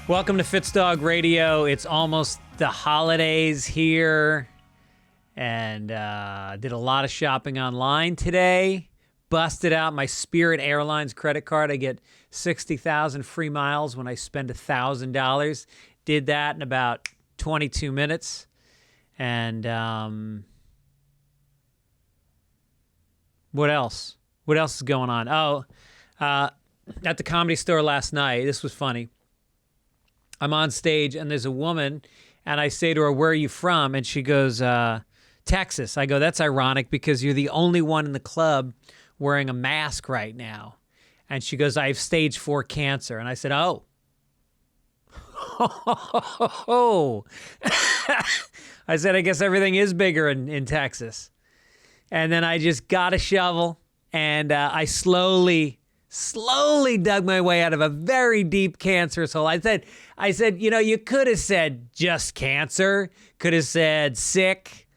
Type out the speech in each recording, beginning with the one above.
Welcome to Fitzdog Radio. It's almost the holidays here, and did a lot of shopping online today. Busted out my Spirit Airlines credit card. I get 60,000 free miles when I spend $1,000. Did that in about 22 minutes. And what else? What else is going on? Oh, at the Comedy Store last night, this was funny. I'm on stage, and there's a woman, and I say to her, "Where are you from?" And she goes, "Texas." I go, "That's ironic because you're the only one in the club wearing a mask right now." And she goes, "I have stage 4 cancer." And I said, "Oh." I said, "I guess everything is bigger in Texas." And then I just got a shovel, and I slowly dug my way out of a very deep cancerous hole. I said, you know, you could have said just cancer, could have said sick.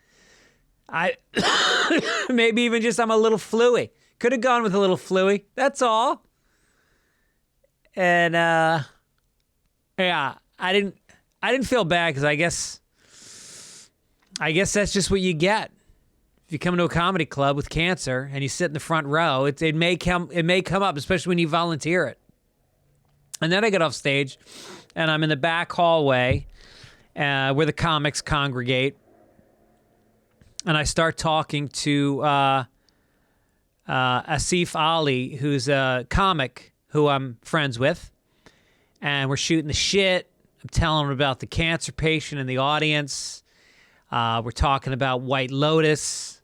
Maybe even just I'm a little fluey. Could have gone with a little fluey. That's all. And yeah, I didn't feel bad because I guess that's just what you get. If you come to a comedy club with cancer and you sit in the front row, it may come up, especially when you volunteer it. And then I get off stage, and I'm in the back hallway where the comics congregate, and I start talking to Asif Ali, who's a comic who I'm friends with, and we're shooting the shit. I'm telling him about the cancer patient in the audience. We're talking about White Lotus,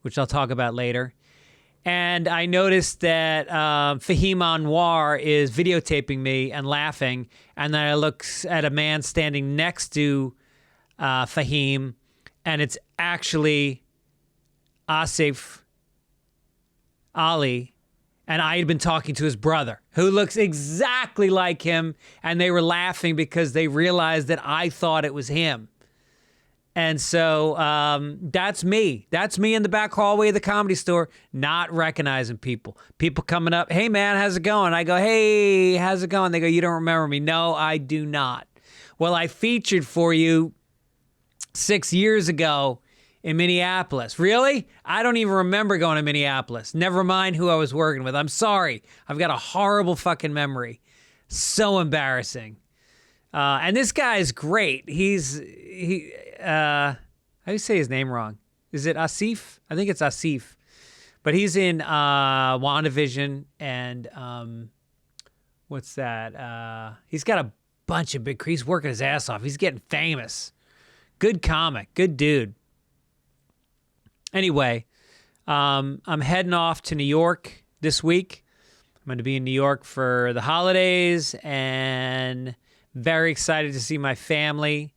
which I'll talk about later. And I noticed that Fahim Anwar is videotaping me and laughing. And then I look at a man standing next to Fahim, and it's actually Asif Ali. And I had been talking to his brother, who looks exactly like him. And they were laughing because they realized that I thought it was him. And so that's me. That's me in the back hallway of the Comedy Store, not recognizing people. People coming up, "Hey, man, how's it going?" I go, "Hey, how's it going?" They go, "You don't remember me." No, I do not. Well, I featured for you 6 years ago in Minneapolis. Really? I don't even remember going to Minneapolis. Never mind who I was working with. I'm sorry. I've got a horrible fucking memory. So embarrassing. And this guy is great. How do you say his name wrong? Is it Asif? I think it's Asif. But he's in WandaVision and what's that? He's got a bunch of big, he's working his ass off. He's getting famous. Good comic, good dude. Anyway, I'm heading off to New York this week. I'm going to be in New York for the holidays and very excited to see my family.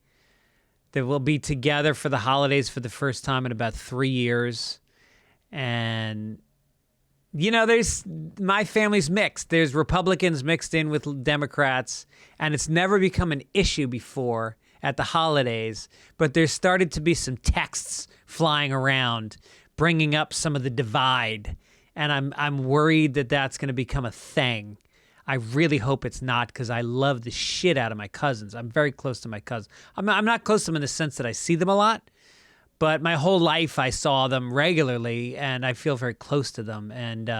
That we'll be together for the holidays for the first time in about 3 years. And, you know, my family's mixed. There's Republicans mixed in with Democrats, and it's never become an issue before at the holidays. But there's started to be some texts flying around, bringing up some of the divide. And I'm worried that that's going to become a thing. I really hope it's not, because I love the shit out of my cousins. I'm very close to my cousins. I'm not close to them in the sense that I see them a lot, but my whole life I saw them regularly, and I feel very close to them. And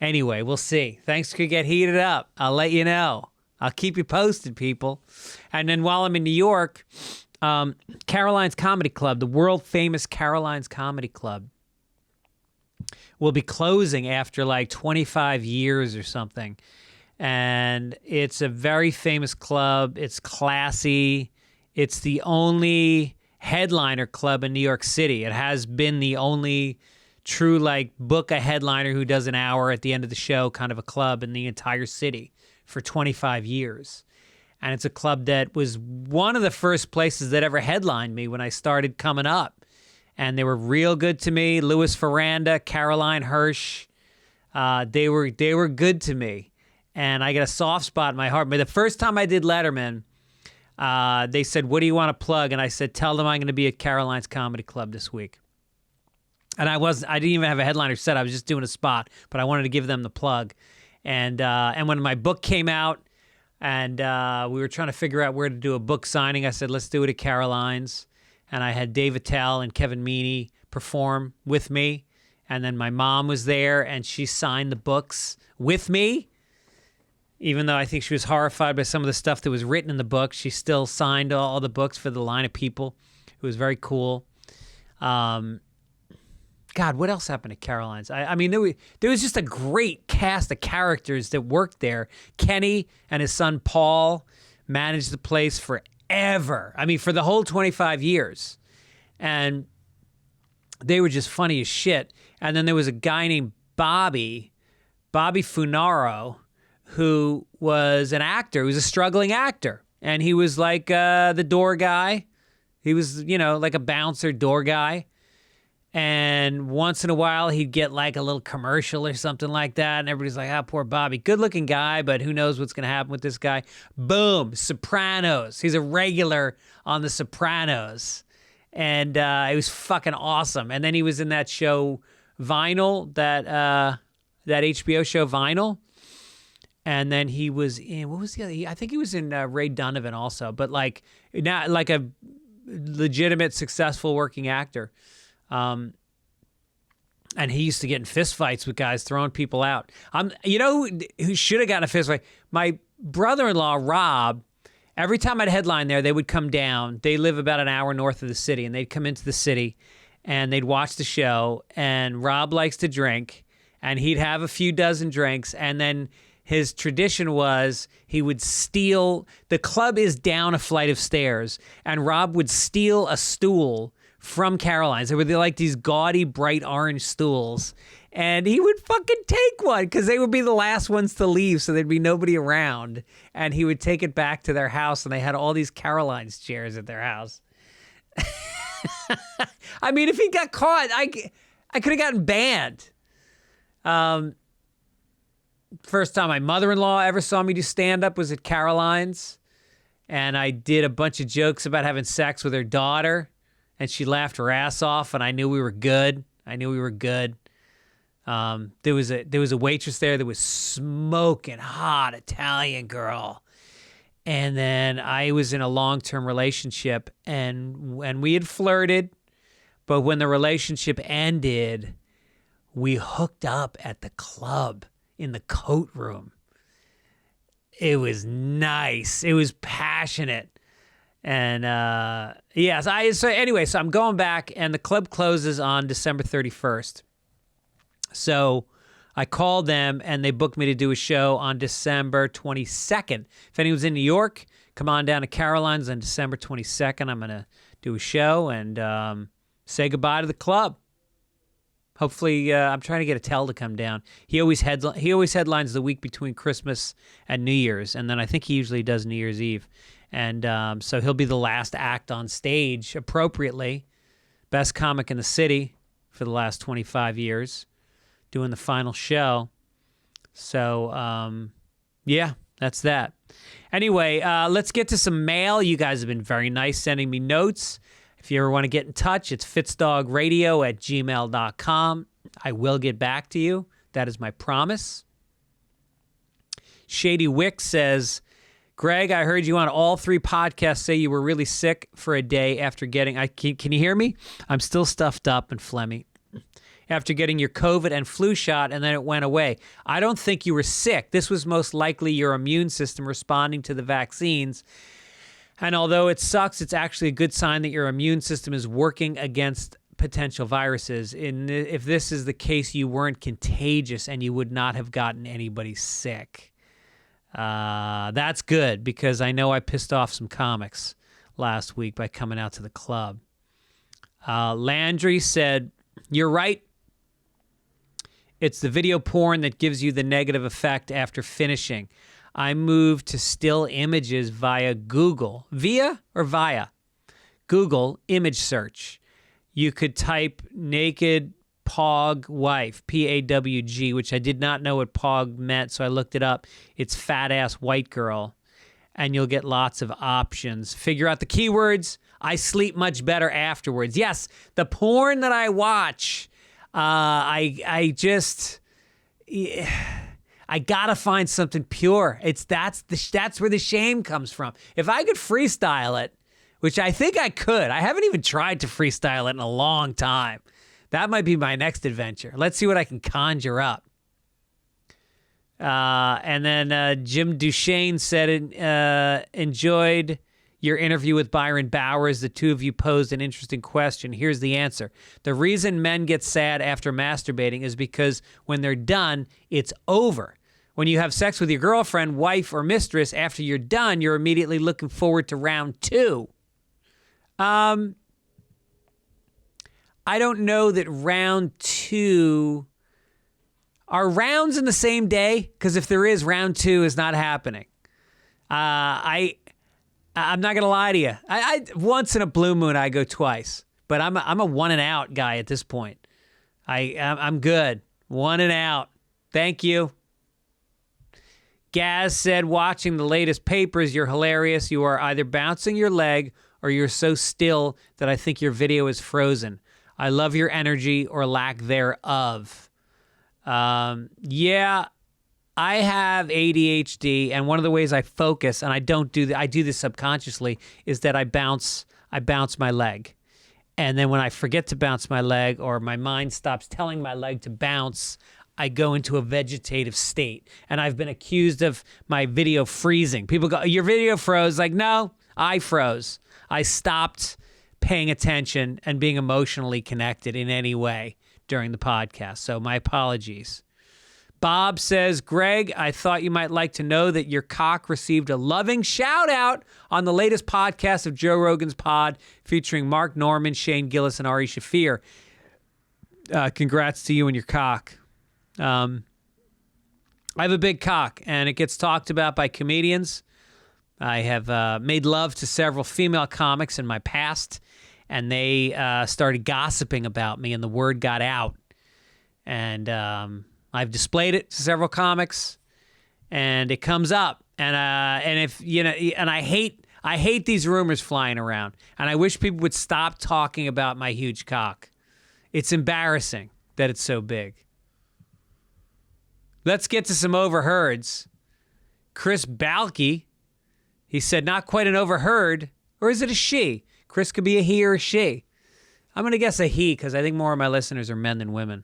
anyway, we'll see. Things could get heated up. I'll let you know. I'll keep you posted, people. And then while I'm in New York, Caroline's Comedy Club, the world-famous Caroline's Comedy Club, will be closing after like 25 years or something. And it's a very famous club. It's classy. It's the only headliner club in New York City. It has been the only true, like, book a headliner who does an hour at the end of the show kind of a club in the entire city for 25 years. And it's a club that was one of the first places that ever headlined me when I started coming up. And they were real good to me. Louis Ferranda, Caroline Hirsch, they were good to me. And I got a soft spot in my heart. But the first time I did Letterman, they said, "What do you want to plug?" And I said, "Tell them I'm going to be at Caroline's Comedy Club this week." And I didn't even have a headliner set. I was just doing a spot, but I wanted to give them the plug. And when my book came out, And we were trying to figure out where to do a book signing. I said, let's do it at Caroline's. And I had Dave Attell and Kevin Meaney perform with me. And then my mom was there, and she signed the books with me. Even though I think she was horrified by some of the stuff that was written in the book, she still signed all the books for the line of people. It was very cool. God, what else happened at Caroline's? I mean, there was just a great cast of characters that worked there. Kenny and his son Paul managed the place forever. I mean, for the whole 25 years. And they were just funny as shit. And then there was a guy named Bobby Funaro, who was an actor. He was a struggling actor. And he was like the door guy. He was, like a bouncer door guy. And once in a while, he'd get like a little commercial or something like that. And everybody's like, poor Bobby. Good looking guy, but who knows what's going to happen with this guy. Boom. Sopranos. He's a regular on The Sopranos. And it was fucking awesome. And then he was in that show Vinyl, that HBO show Vinyl. And then he was in, what was the other? I think he was in Ray Donovan also. But like a legitimate, successful working actor. And he used to get in fist fights with guys throwing people out. Who should have gotten a fist fight? My brother-in-law, Rob, every time I'd headline there, they would come down. They live about an hour north of the city, and they'd come into the city, and they'd watch the show, and Rob likes to drink, and he'd have a few dozen drinks, and then his tradition was he would steal, the club is down a flight of stairs, and Rob would steal a stool from Caroline's. They were like these gaudy, bright orange stools. And he would fucking take one because they would be the last ones to leave, so there'd be nobody around. And he would take it back to their house, and they had all these Caroline's chairs at their house. I mean, if he got caught, I could have gotten banned. First time my mother-in-law ever saw me do stand-up was at Caroline's. And I did a bunch of jokes about having sex with her daughter. And she laughed her ass off, and I knew we were good. There was a waitress there that was smoking hot Italian girl. And then I was in a long-term relationship, and we had flirted. But when the relationship ended, we hooked up at the club in the coat room. It was nice. It was passionate. And so I'm going back, and the club closes on December 31st. So I called them, and they booked me to do a show on December 22nd. If anyone's in New York, come on down to Caroline's on December 22nd. I'm going to do a show and say goodbye to the club. Hopefully, I'm trying to get Attell to come down. He always headlines the week between Christmas and New Year's, and then I think he usually does New Year's Eve. And so he'll be the last act on stage, appropriately. Best comic in the city for the last 25 years, doing the final show. So, that's that. Anyway, let's get to some mail. You guys have been very nice sending me notes. If you ever want to get in touch, it's fitzdog@gmail.com. I will get back to you. That is my promise. Shady Wick says, Greg, I heard you on all 3 podcasts say you were really sick for a day after getting... Can you hear me? I'm still stuffed up and phlegmy. After getting your COVID and flu shot, and then it went away. I don't think you were sick. This was most likely your immune system responding to the vaccines. And although it sucks, it's actually a good sign that your immune system is working against potential viruses. If this is the case, you weren't contagious and you would not have gotten anybody sick. That's good, because I know I pissed off some comics last week by coming out to the club. Landry said, you're right. It's the video porn that gives you the negative effect after finishing. I moved to still images via Google. Via or via? Google image search. You could type naked Pog wife, P-A-W-G, which I did not know what Pog meant, so I looked it up. It's fat ass white girl, and you'll get lots of options. Figure out the keywords. I sleep much better afterwards. Yes, the porn that I watch, I I gotta find something pure. That's where the shame comes from. If I could freestyle it, which I think I could. I haven't even tried to freestyle it in a long time. That might be my next adventure. Let's see what I can conjure up. And then Jim Duchesne said, enjoyed your interview with Byron Bowers. The two of you posed an interesting question. Here's the answer. The reason men get sad after masturbating is because when they're done, it's over. When you have sex with your girlfriend, wife, or mistress, after you're done, you're immediately looking forward to round 2. I don't know that round 2 are rounds in the same day, because if there is, round 2 is not happening. I'm not gonna lie to you. I once in a blue moon I go twice, but I'm a one and out guy at this point. I'm good. One and out. Thank you. Gaz said, watching the latest papers, you're hilarious. You are either bouncing your leg or you're so still that I think your video is frozen. I love your energy or lack thereof. Yeah, I have ADHD, and one of the ways I focus, and I do this subconsciously, is that I bounce my leg. And then when I forget to bounce my leg, or my mind stops telling my leg to bounce, I go into a vegetative state. And I've been accused of my video freezing. People go, your video froze. Like, no, I froze. I stopped paying attention and being emotionally connected in any way during the podcast. So my apologies. Bob says, Greg, I thought you might like to know that your cock received a loving shout out on the latest podcast of Joe Rogan's Pod featuring Mark Norman, Shane Gillis, and Ari Shaffir. Congrats to you and your cock. I have a big cock, and it gets talked about by comedians. I have made love to several female comics in my past, and they started gossiping about me, and the word got out. And I've displayed it to several comics, and it comes up. And if you know, and I hate these rumors flying around, and I wish people would stop talking about my huge cock. It's embarrassing that it's so big. Let's get to some overheards. Chris Balke, he said, not quite an overheard, or is it a she? Chris could be a he or a she. I'm going to guess a he, because I think more of my listeners are men than women.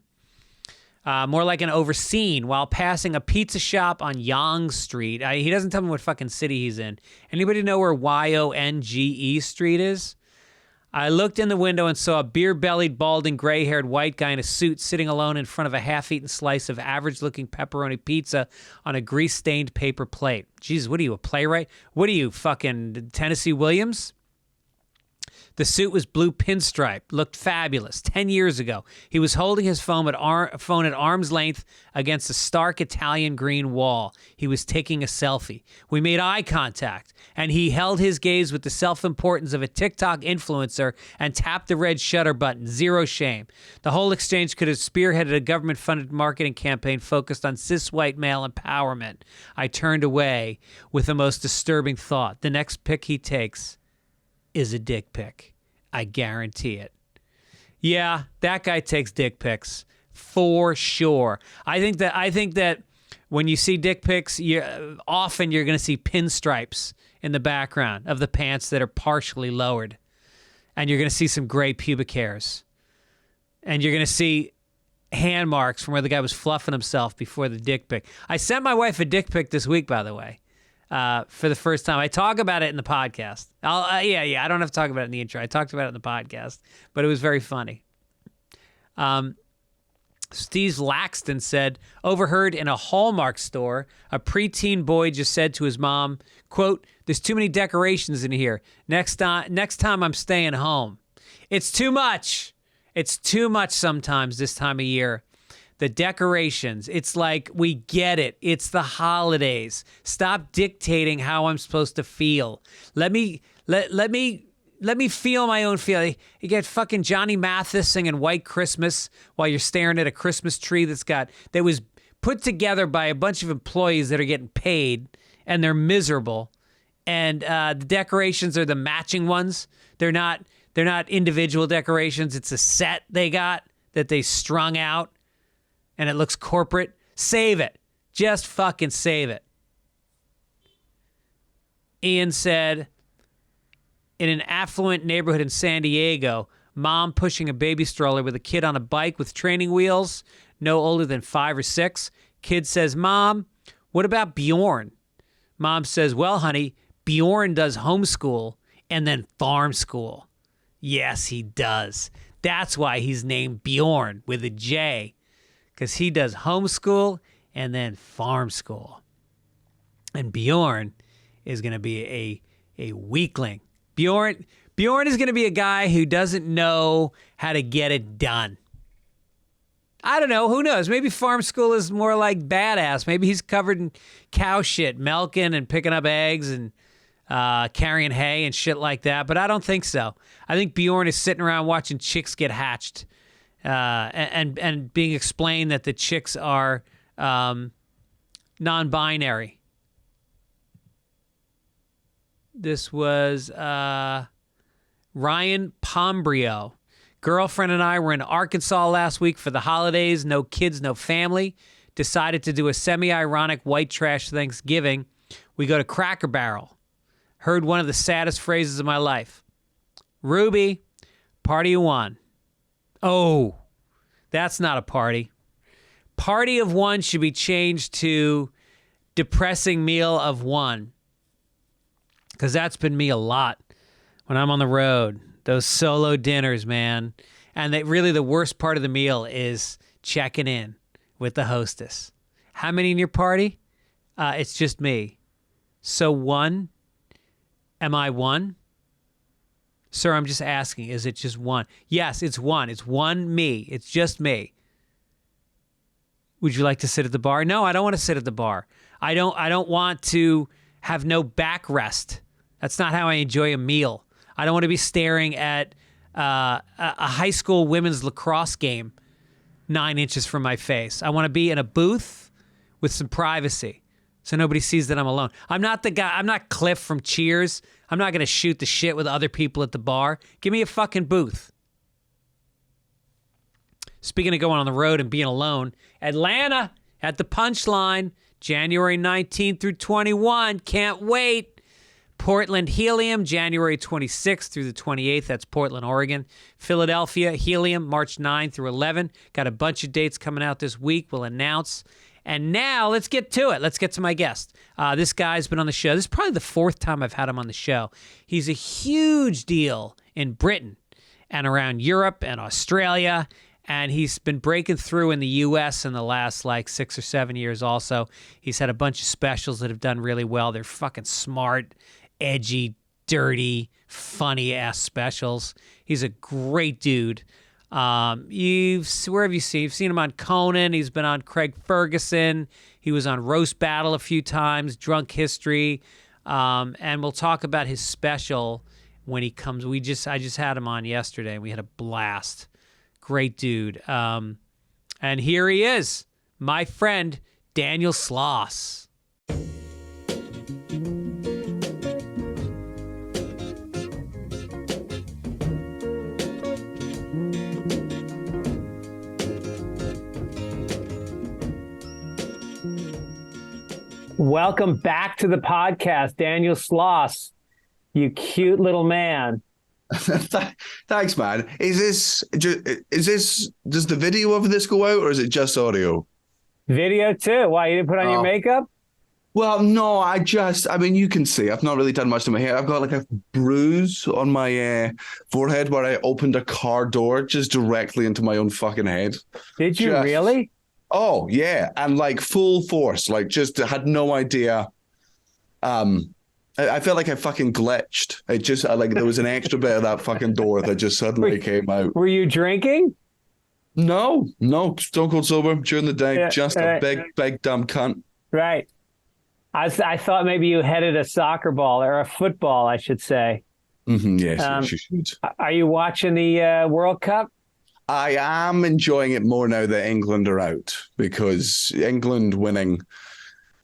More like an overseen while passing a pizza shop on Yonge Street. He doesn't tell me what fucking city he's in. Anybody know where Yonge Street is? I looked in the window and saw a beer-bellied, balding, gray-haired white guy in a suit sitting alone in front of a half-eaten slice of average-looking pepperoni pizza on a grease-stained paper plate. Jesus, what are you, a playwright? What are you, fucking Tennessee Williams? The suit was blue pinstripe, looked fabulous. 10 years ago, he was holding his phone at arm's length against a stark Italian green wall. He was taking a selfie. We made eye contact, and he held his gaze with the self-importance of a TikTok influencer and tapped the red shutter button. Zero shame. The whole exchange could have spearheaded a government-funded marketing campaign focused on cis-white male empowerment. I turned away with the most disturbing thought. The next pic he takes is a dick pic. I guarantee it. Yeah, that guy takes dick pics for sure. I think that when you see dick pics, often you're going to see pinstripes in the background of the pants that are partially lowered. And you're going to see some gray pubic hairs. And you're going to see hand marks from where the guy was fluffing himself before the dick pic. I sent my wife a dick pic this week, by the way. For the first time. I talk about it in the podcast. I don't have to talk about it in the intro. I talked about it in the podcast, but it was very funny. Steve Laxton said, overheard in a Hallmark store, a preteen boy just said to his mom, quote, there's too many decorations in here. Next time I'm staying home. It's too much. It's too much sometimes this time of year. The decorations, it's like, we get it. It's the holidays. Stop dictating how I'm supposed to feel. Let me feel my own feeling. You get fucking Johnny Mathis singing White Christmas while you're staring at a Christmas tree that was put together by a bunch of employees that are getting paid, and they're miserable. And the decorations are the matching ones. They're not individual decorations. It's a set they got that they strung out. And it looks corporate. Save it. Just fucking save it. Ian said, in an affluent neighborhood in San Diego, mom pushing a baby stroller with a kid on a bike with training wheels, no older than 5 or 6. Kid says, Mom, what about Bjorn? Mom says, well, honey, Bjorn does homeschool and then farm school. Yes, he does. That's why he's named Bjorn with a J, because he does homeschool and then farm school. And Bjorn is going to be a weakling. Bjorn is going to be a guy who doesn't know how to get it done. I don't know. Who knows? Maybe farm school is more like badass. Maybe he's covered in cow shit, milking and picking up eggs and carrying hay and shit like that. But I don't think so. I think Bjorn is sitting around watching chicks get hatched and being explained that the chicks are non-binary. This was Ryan Pombrio. Girlfriend and I were in Arkansas last week for the holidays. No kids, no family. Decided to do a semi-ironic white trash Thanksgiving. We go to Cracker Barrel. Heard one of the saddest phrases of my life. Ruby, party of one. Oh, that's not a party. Party of one should be changed to depressing meal of one. Because that's been me a lot when I'm on the road. Those solo dinners, man. And really the worst part of the meal is checking in with the hostess. How many in your party? It's just me. So one? Am I one? Sir, I'm just asking, is it just one? Yes, it's one. It's one me. It's just me. Would you like to sit at the bar? No, I don't want to sit at the bar. I don't want to have no backrest. That's not how I enjoy a meal. I don't want to be staring at a high school women's lacrosse game 9 inches from my face. I want to be in a booth with some privacy so nobody sees that I'm alone. I'm not the guy. I'm not Cliff from Cheers. I'm not going to shoot the shit with other people at the bar. Give me a fucking booth. Speaking of going on the road and being alone, Atlanta at the Punchline, January 19th through 21. Can't wait. Portland Helium, January 26th through the 28th. That's Portland, Oregon. Philadelphia Helium, March 9 through 11. Got a bunch of dates coming out this week. We'll announce. And now let's get to it. Let's get to my guest. This guy's been on the show. This is probably the 4th time I've had him on the show. He's a huge deal in Britain and around Europe and Australia. And he's been breaking through in the U.S. in the last 6 or 7 years also. He's had a bunch of specials that have done really well. They're fucking smart, edgy, dirty, funny-ass specials. He's a great dude. Where have you seen? You've seen him on Conan. He's been on Craig Ferguson. He was on Roast Battle a few times, Drunk History. And we'll talk about his special when he comes. I just had him on yesterday, and we had a blast. Great dude. And here he is, my friend, Daniel Sloss. Welcome back to the podcast, Daniel Sloss. You cute little man. Thanks, man. Does the video of this go out, or is it just audio? Video too. Why, you didn't put on your makeup? Well, no, you can see I've not really done much to my hair. I've got a bruise on my forehead where I opened a car door just directly into my own fucking head. Did you really? Oh, yeah. And full force, just had no idea. I felt like I fucking glitched. There was an extra bit of that fucking door that just suddenly came out. Were you drinking? No, stone cold sober during the day. Just a big dumb cunt. Right. I thought maybe you headed a soccer ball or a football, I should say. Mm-hmm, yes, you should. Are you watching the World Cup? I am enjoying it more now that England are out, because England winning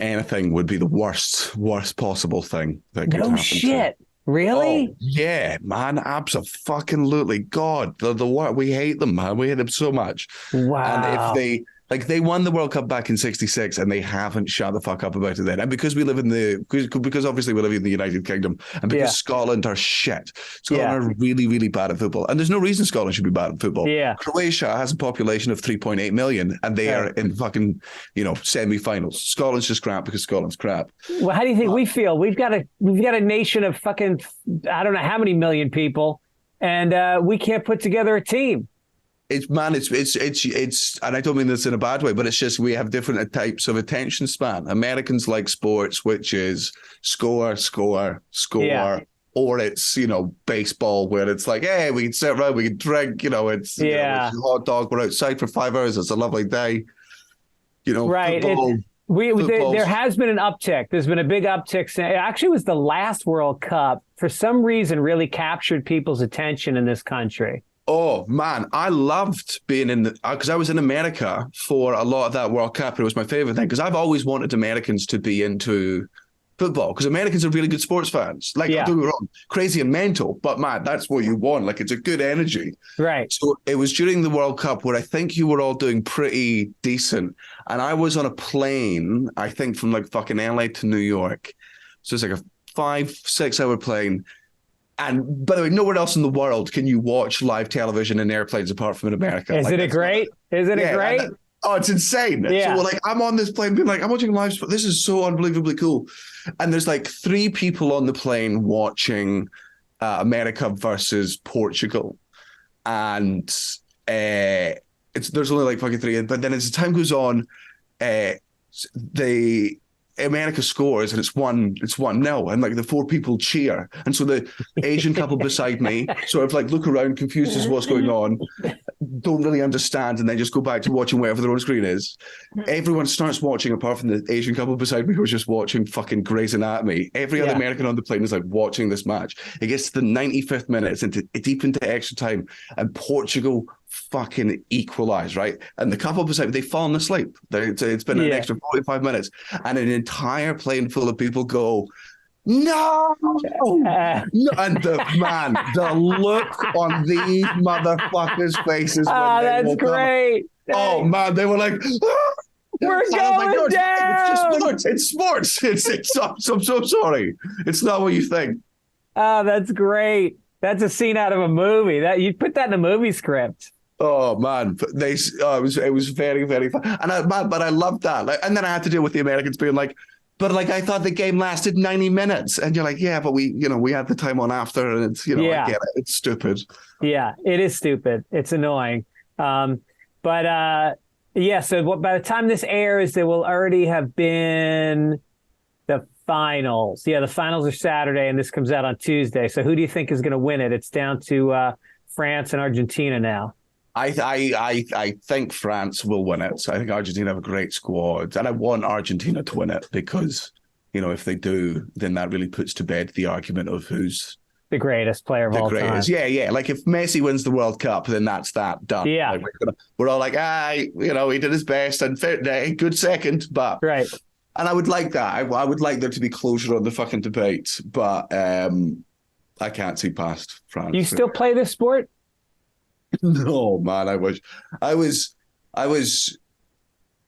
anything would be the worst possible thing that could happen. No shit. Really? Oh, yeah, man. Absolutely. God, we hate them, man. We hate them so much. Wow. And Like they won the World Cup back in '66, and they haven't shut the fuck up about it then. And because we live because obviously we live in the United Kingdom, and because Scotland are shit, Scotland are really, really bad at football. And there's no reason Scotland should be bad at football. Yeah. Croatia has a population of 3.8 million, and they are in fucking semi-finals. Scotland's just crap because Scotland's crap. Well, how do you think we feel? We've got a nation of fucking I don't know how many million people, and we can't put together a team. It's and I don't mean this in a bad way, but it's just we have different types of attention span. Americans like sports, which is score, or it's baseball where it's like, hey, we can sit around, we can drink, it's it's a hot dog, we're outside for 5 hours, it's a lovely day, right. There has been an uptick. There's been a big uptick. It actually was the last World Cup for some reason really captured people's attention in this country. Oh, man, I loved being in because I was in America for a lot of that World Cup. It was my favorite thing because I've always wanted Americans to be into football because Americans are really good sports fans. Like, don't get me wrong, crazy and mental, but man, that's what you want. Like, it's a good energy. Right. So it was during the World Cup where I think you were all doing pretty decent. And I was on a plane, I think from like fucking LA to New York. So it's like a 5-6 hour plane. And by the way, nowhere else in the world can you watch live television in airplanes apart from in America. Isn't it great? Isn't it great? Oh, it's insane. Yeah. So like I'm on this plane being like, I'm watching live sport. This is so unbelievably cool. And there's like 3 people on the plane watching America versus Portugal. And there's only like fucking 3. But then as the time goes on, America scores and it's 1-0 and like the 4 people cheer. And so the Asian couple beside me sort of like look around confused as what's going on, don't really understand, and then just go back to watching whatever their own screen is. Everyone starts watching apart from the Asian couple beside me who was just watching fucking Grey's Anatomy. Every other American on the plane is like watching this match. It gets to the 95th minute, it's deep into extra time, and Portugal fucking equalize, right? And the couple beside me, they've fallen asleep. It's been an extra 45 minutes, and an entire plane full of people go, no! And the look on these motherfuckers' faces. That's great. Oh man, they were like, we're going down. It's sports. I'm so sorry. It's not what you think. Oh, that's great. That's a scene out of a movie. That you put that in a movie script. Oh man, it was very, very fun, but I loved that. Like, and then I had to deal with the Americans being like, but like I thought the game lasted 90 minutes, and you're like, yeah, but we had the time on after, and it's I get it. It's stupid. Yeah, it is stupid. It's annoying. So by the time this airs, there will already have been the finals. Yeah, the finals are Saturday, and this comes out on Tuesday. So who do you think is going to win it? It's down to France and Argentina now. I think France will win it. So I think Argentina have a great squad, and I want Argentina to win it because, if they do, then that really puts to bed the argument of who's the greatest player of all time. Yeah. Like if Messi wins the World Cup, then that's that done. Yeah, like we're all like, he did his best and good second, but right. And I would like that. I would like there to be closure on the fucking debate, but I can't see past France. You still play this sport? No, man, I wish. I was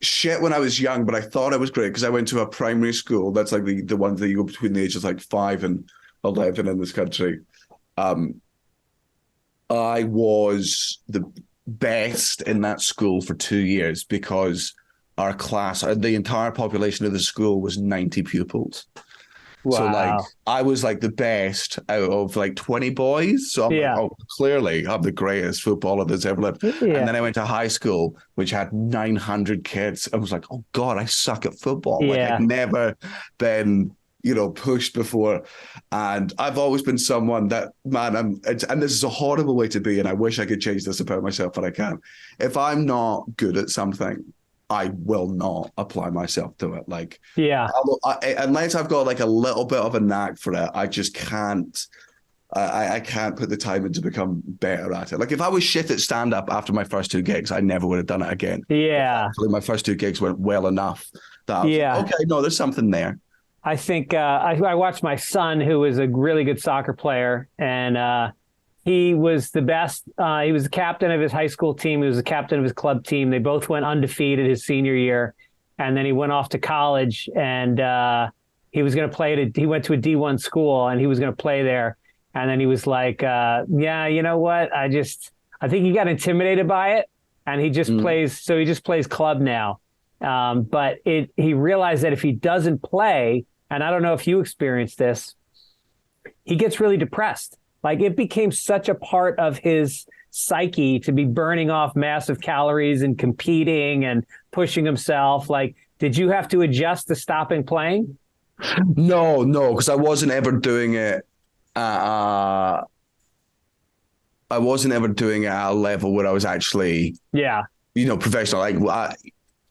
shit when I was young, but I thought I was great because I went to a primary school. That's like the ones that you go between the ages like 5 and 11 in this country. I was the best in that school for 2 years because our class, the entire population of the school was 90 pupils. Wow. So like I was like the best out of like 20 boys. So I'm like, clearly I'm the greatest footballer that's ever lived. Yeah. And then I went to high school, which had 900 kids. I was like, oh God, I suck at football. Like I've never been, pushed before. And I've always been someone that, man, and this is a horrible way to be, and I wish I could change this about myself, but I can't. If I'm not good at something, I will not apply myself to it. Like, unless I've got like a little bit of a knack for it, I just can't. I can't put the time in to become better at it. Like if I was shit at stand-up after my first 2 gigs, I never would have done it again. Yeah. Actually, my first 2 gigs went well enough that I was like, okay, no, there's something there. I think I watched my son, who is a really good soccer player, and He was the best. He was the captain of his high school team. He was the captain of his club team. They both went undefeated his senior year. And then he went off to college and he was going to play he went to a D1 school and he was going to play there. And then he was like, yeah, you know what? I think he got intimidated by it and he just plays club now. But he realized that if he doesn't play, and I don't know if you experienced this, he gets really depressed. Like it became such a part of his psyche to be burning off massive calories and competing and pushing himself. Like, did you have to adjust to stopping playing? No, because I wasn't ever doing it. I wasn't ever doing it at a level where I was actually, professional. Like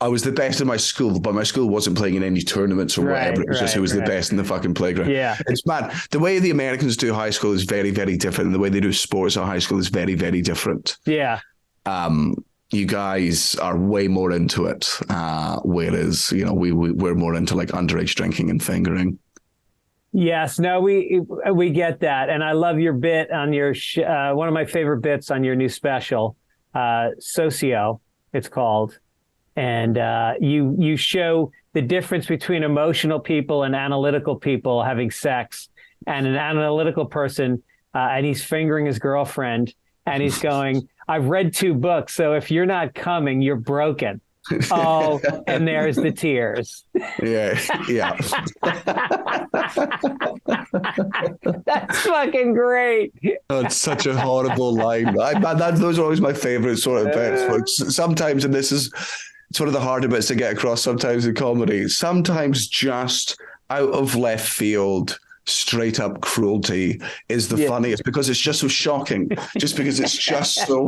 I was the best in my school, but my school wasn't playing in any tournaments or whatever. It was just who was the best in the fucking playground. Yeah. It's mad. The way the Americans do high school is very, very different. And the way they do sports at high school is very, very different. Yeah. You guys are way more into it. Whereas, we're more into like underage drinking and fingering. Yes, no, we get that. And I love your bit on your, one of my favorite bits on your new special, Socio, it's called. And you show the difference between emotional people and analytical people having sex. And an analytical person, and he's fingering his girlfriend, and he's going, I've read 2 books, so if you're not coming, you're broken. Oh, and there's the tears. Yeah. That's fucking great. Oh, it's such a horrible line. Those are always my favorite sort of bits. Sometimes, and this is... it's one of the harder bits to get across sometimes in comedy. Sometimes just out of left field, straight up cruelty is the funniest because it's just so shocking. Just because it's just so...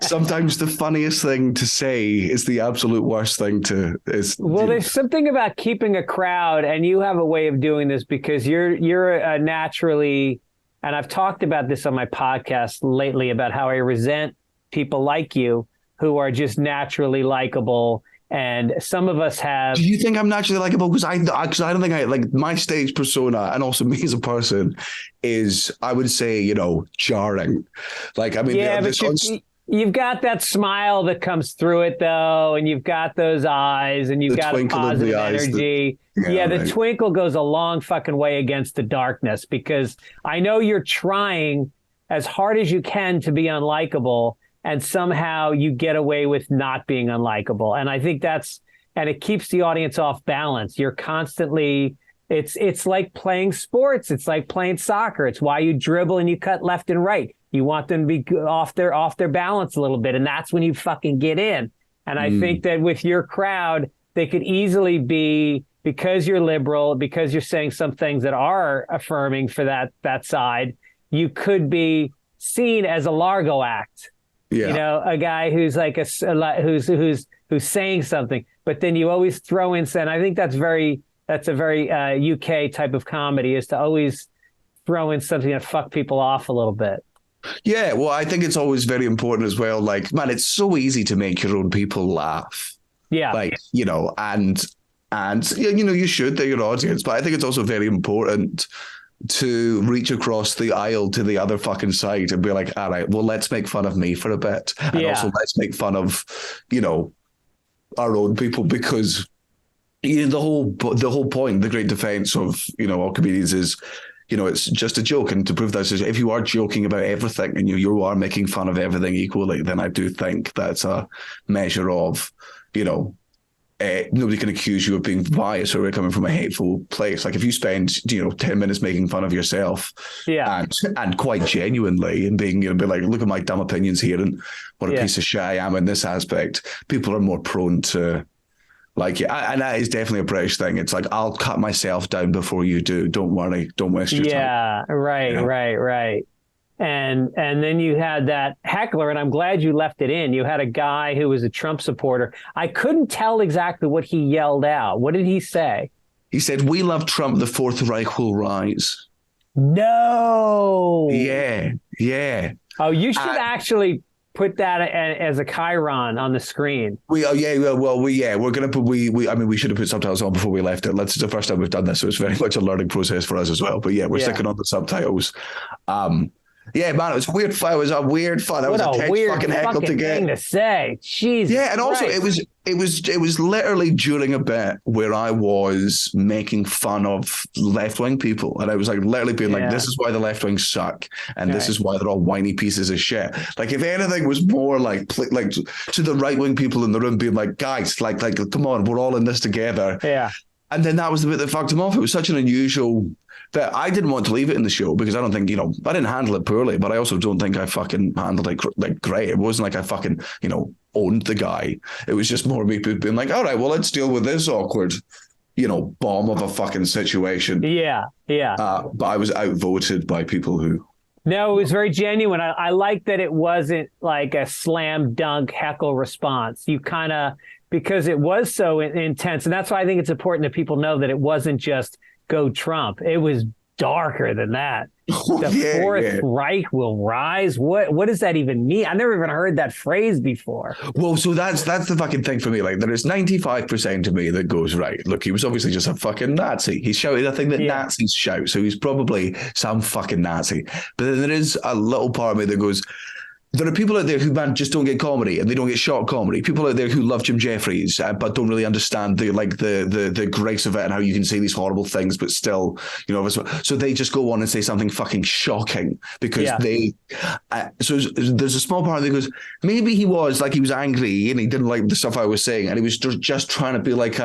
Sometimes the funniest thing to say is the absolute worst thing to... Well, there's something about keeping a crowd, and you have a way of doing this because you're a naturally... And I've talked about this on my podcast lately about how I resent people like you who are just naturally likable. And some of us have... Do you think I'm naturally likable? Because I don't think like my stage persona and also me as a person is, I would say, jarring. Like, I mean, you've got that smile that comes through it though. And you've got those eyes and you've got a positive energy. The twinkle goes a long fucking way against the darkness because I know you're trying as hard as you can to be unlikable. And somehow you get away with not being unlikable. And I think and it keeps the audience off balance. You're constantly, it's like playing sports. It's like playing soccer. It's why you dribble and you cut left and right. You want them to be off their balance a little bit. And that's when you fucking get in. And I think that with your crowd, they could easily be, because you're liberal, because you're saying some things that are affirming for that side, you could be seen as a Largo act. Yeah. A guy who's like who's saying something, but then you always throw in, and I think that's a very UK type of comedy is to always throw in something that fuck people off a little bit. Yeah, well, I think it's always very important as well. Like, man, it's so easy to make your own people laugh. Yeah. Like, and you should, they're your audience, but I think it's also very important to reach across the aisle to the other fucking side and be like, all right, well, let's make fun of me for a bit. And also let's make fun of, our own people because the whole point, the great defense of, all comedians is, it's just a joke. And to prove that, if you are joking about everything and you are making fun of everything equally, then I do think that's a measure of, nobody can accuse you of being biased or coming from a hateful place. Like if you spend, 10 minutes making fun of yourself and quite genuinely and being, be like, look at my dumb opinions here and what a piece of shit I am in this aspect, people are more prone to like it. And that is definitely a British thing. It's like, I'll cut myself down before you do. Don't worry. Don't waste your time. Yeah, right. And then you had that heckler, and I'm glad you left it in. You had a guy who was a Trump supporter. I couldn't tell exactly what he yelled out. What did he say? He said, "We love Trump. The Fourth Reich will rise." No. Yeah. Oh, you should actually put that as a chyron on the screen. We're gonna put we should have put subtitles on before we left it. It's the first time we've done this, so it's very much a learning process for us as well. But we're sticking on the subtitles. Yeah, man, it was weird fun. It was a weird fun. That was a tense fucking heckle to get. Thing to say. Jesus. Yeah, and also Christ. it was literally during a bit where I was making fun of left-wing people, and I was like literally being like, "This is why the left wing suck, and this is why they're all whiny pieces of shit." Like, if anything was more like to the right-wing people in the room, being like, "Guys, like, come on, we're all in this together." Yeah. And then that was the bit that fucked him off. It was such an unusual that I didn't want to leave it in the show because I don't think, I didn't handle it poorly, but I also don't think I fucking handled it like great. It wasn't like I fucking, owned the guy. It was just more me being like, all right, well, let's deal with this awkward, bomb of a fucking situation. Yeah. Yeah. But I was outvoted by people who. No, it was very genuine. I like that it wasn't like a slam dunk heckle response. You kind of, because it was so intense. And that's why I think it's important that people know that it wasn't just go Trump. It was darker than that. The Fourth Reich will rise. What does that even mean? I never even heard that phrase before. Well, so that's the fucking thing for me. Like, there is 95% of me that goes, right, look, he was obviously just a fucking Nazi. He shouted a thing that Nazis shout. So he's probably some fucking Nazi. But then there is a little part of me that goes, there are people out there who, man, just don't get comedy and they don't get short comedy. People out there who love Jim Jeffries but don't really understand the grace of it and how you can say these horrible things, but still, so they just go on and say something fucking shocking because they. So there's a small part that goes, maybe he was angry and he didn't like the stuff I was saying and he was just trying to be like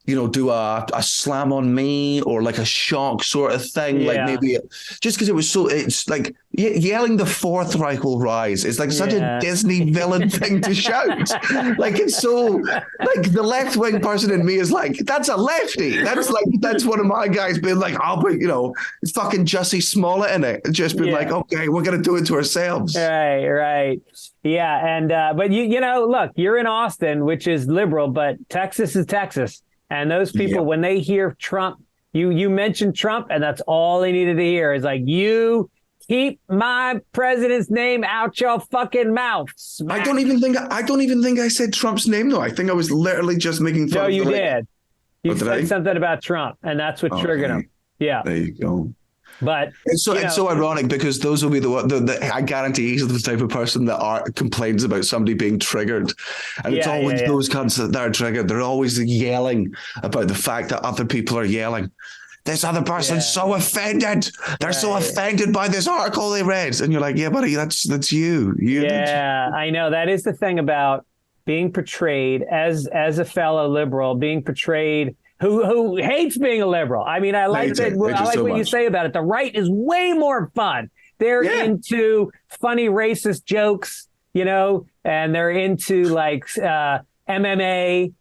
do a slam on me or like a shock sort of thing. Yeah. Like maybe just because it's like yelling the Fourth Reich will rise. It's like such a Disney villain thing to shout. Like, it's so like the left wing person in me is like, that's a lefty. That's one of my guys being like, but it's fucking Jussie Smollett in it. Just being like, okay, we're going to do it to ourselves. Right. Yeah. And, but look, you're in Austin, which is liberal, but Texas is Texas. And those people, when they hear Trump, you mentioned Trump, and that's all they needed to hear is like, you keep my president's name out your fucking mouth. Smack. I don't even think I said Trump's name though. I think I was literally just making fun. No, you did. You said something about Trump, and that's what triggered him. Yeah. There you go. But it's so ironic because those will be the I guarantee he's the type of person that complains about somebody being triggered, and it's always those cunts that are triggered. They're always yelling about the fact that other people are yelling. This other person's so offended. They're so offended by this article they read, and you're like, yeah, buddy, that's you. I know that is the thing about being portrayed as a fellow liberal, being portrayed. Who hates being a liberal. I mean, I like what you say about it. The right is way more fun. They're into funny racist jokes, and they're into like MMA,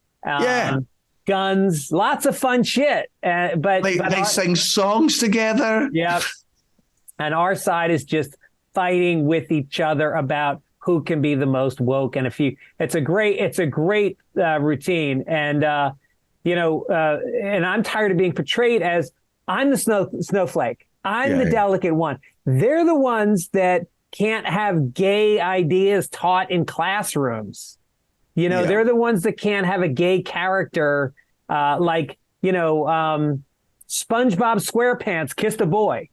guns, lots of fun shit. But they sing songs together. Yep. And our side is just fighting with each other about who can be the most woke. And it's a great routine. And, and I'm tired of being portrayed as I'm the snowflake. I'm the delicate one. They're the ones that can't have gay ideas taught in classrooms. They're the ones that can't have a gay character SpongeBob SquarePants kissed a boy.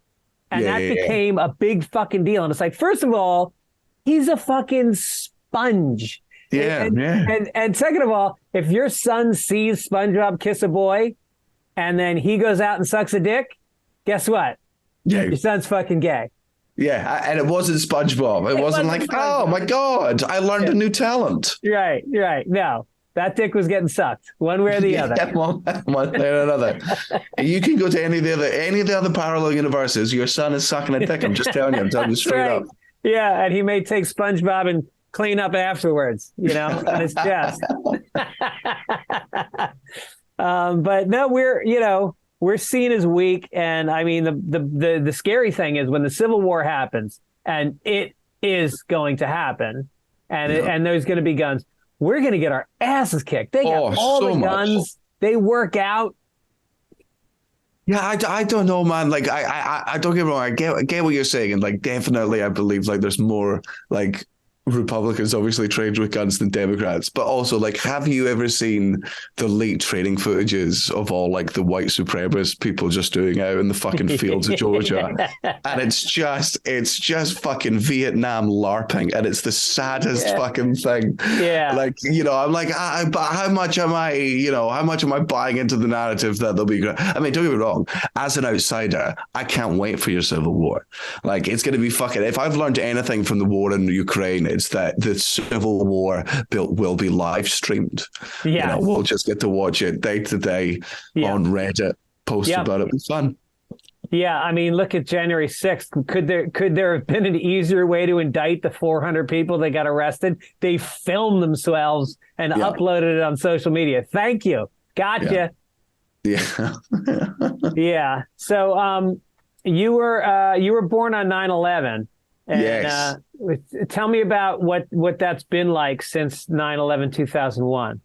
And that became a big fucking deal. And it's like, first of all, he's a fucking sponge. And second of all, if your son sees SpongeBob kiss a boy and then he goes out and sucks a dick, guess what? Your son's fucking gay. Yeah, and it wasn't SpongeBob. It wasn't like, SpongeBob. Oh my God, I learned a new talent. Right. No, that dick was getting sucked one way or the other. One way or another. You can go to any of the other parallel universes. Your son is sucking a dick. I'm just telling you. I'm telling you straight up. Yeah, and he may take SpongeBob and clean up afterwards, on his chest. But no, we're seen as weak. And I mean, the scary thing is when the Civil War happens, and it is going to happen, and there's going to be guns, we're going to get our asses kicked. They got all the guns. They work out. Yeah, I don't know, man. Like, I don't get me wrong. I get what you're saying. And like, definitely, I believe like there's more like Republicans obviously trained with guns than Democrats, but also like, have you ever seen the leaked training footages of all like the white supremacist people just doing out in the fucking fields of Georgia? And it's just fucking Vietnam LARPing, and it's the saddest fucking thing. Yeah. Like, you know, I'm like, but how much am I buying into the narrative that they'll be great? I mean, don't get me wrong, as an outsider, I can't wait for your civil war. Like, it's going to be fucking, if I've learned anything from the war in Ukraine, it's that the civil war will be live streamed. Yeah, you know, we'll just get to watch it day to day on Reddit, post about it. It's fun. Yeah, I mean, look at January 6th. Could there have been an easier way to indict the 400 people that got arrested? They filmed themselves and uploaded it on social media. Thank you. Gotcha. Yeah. Yeah. So you were born on 9/11. And, yes. Tell me about what that's been like since 9/11/2001.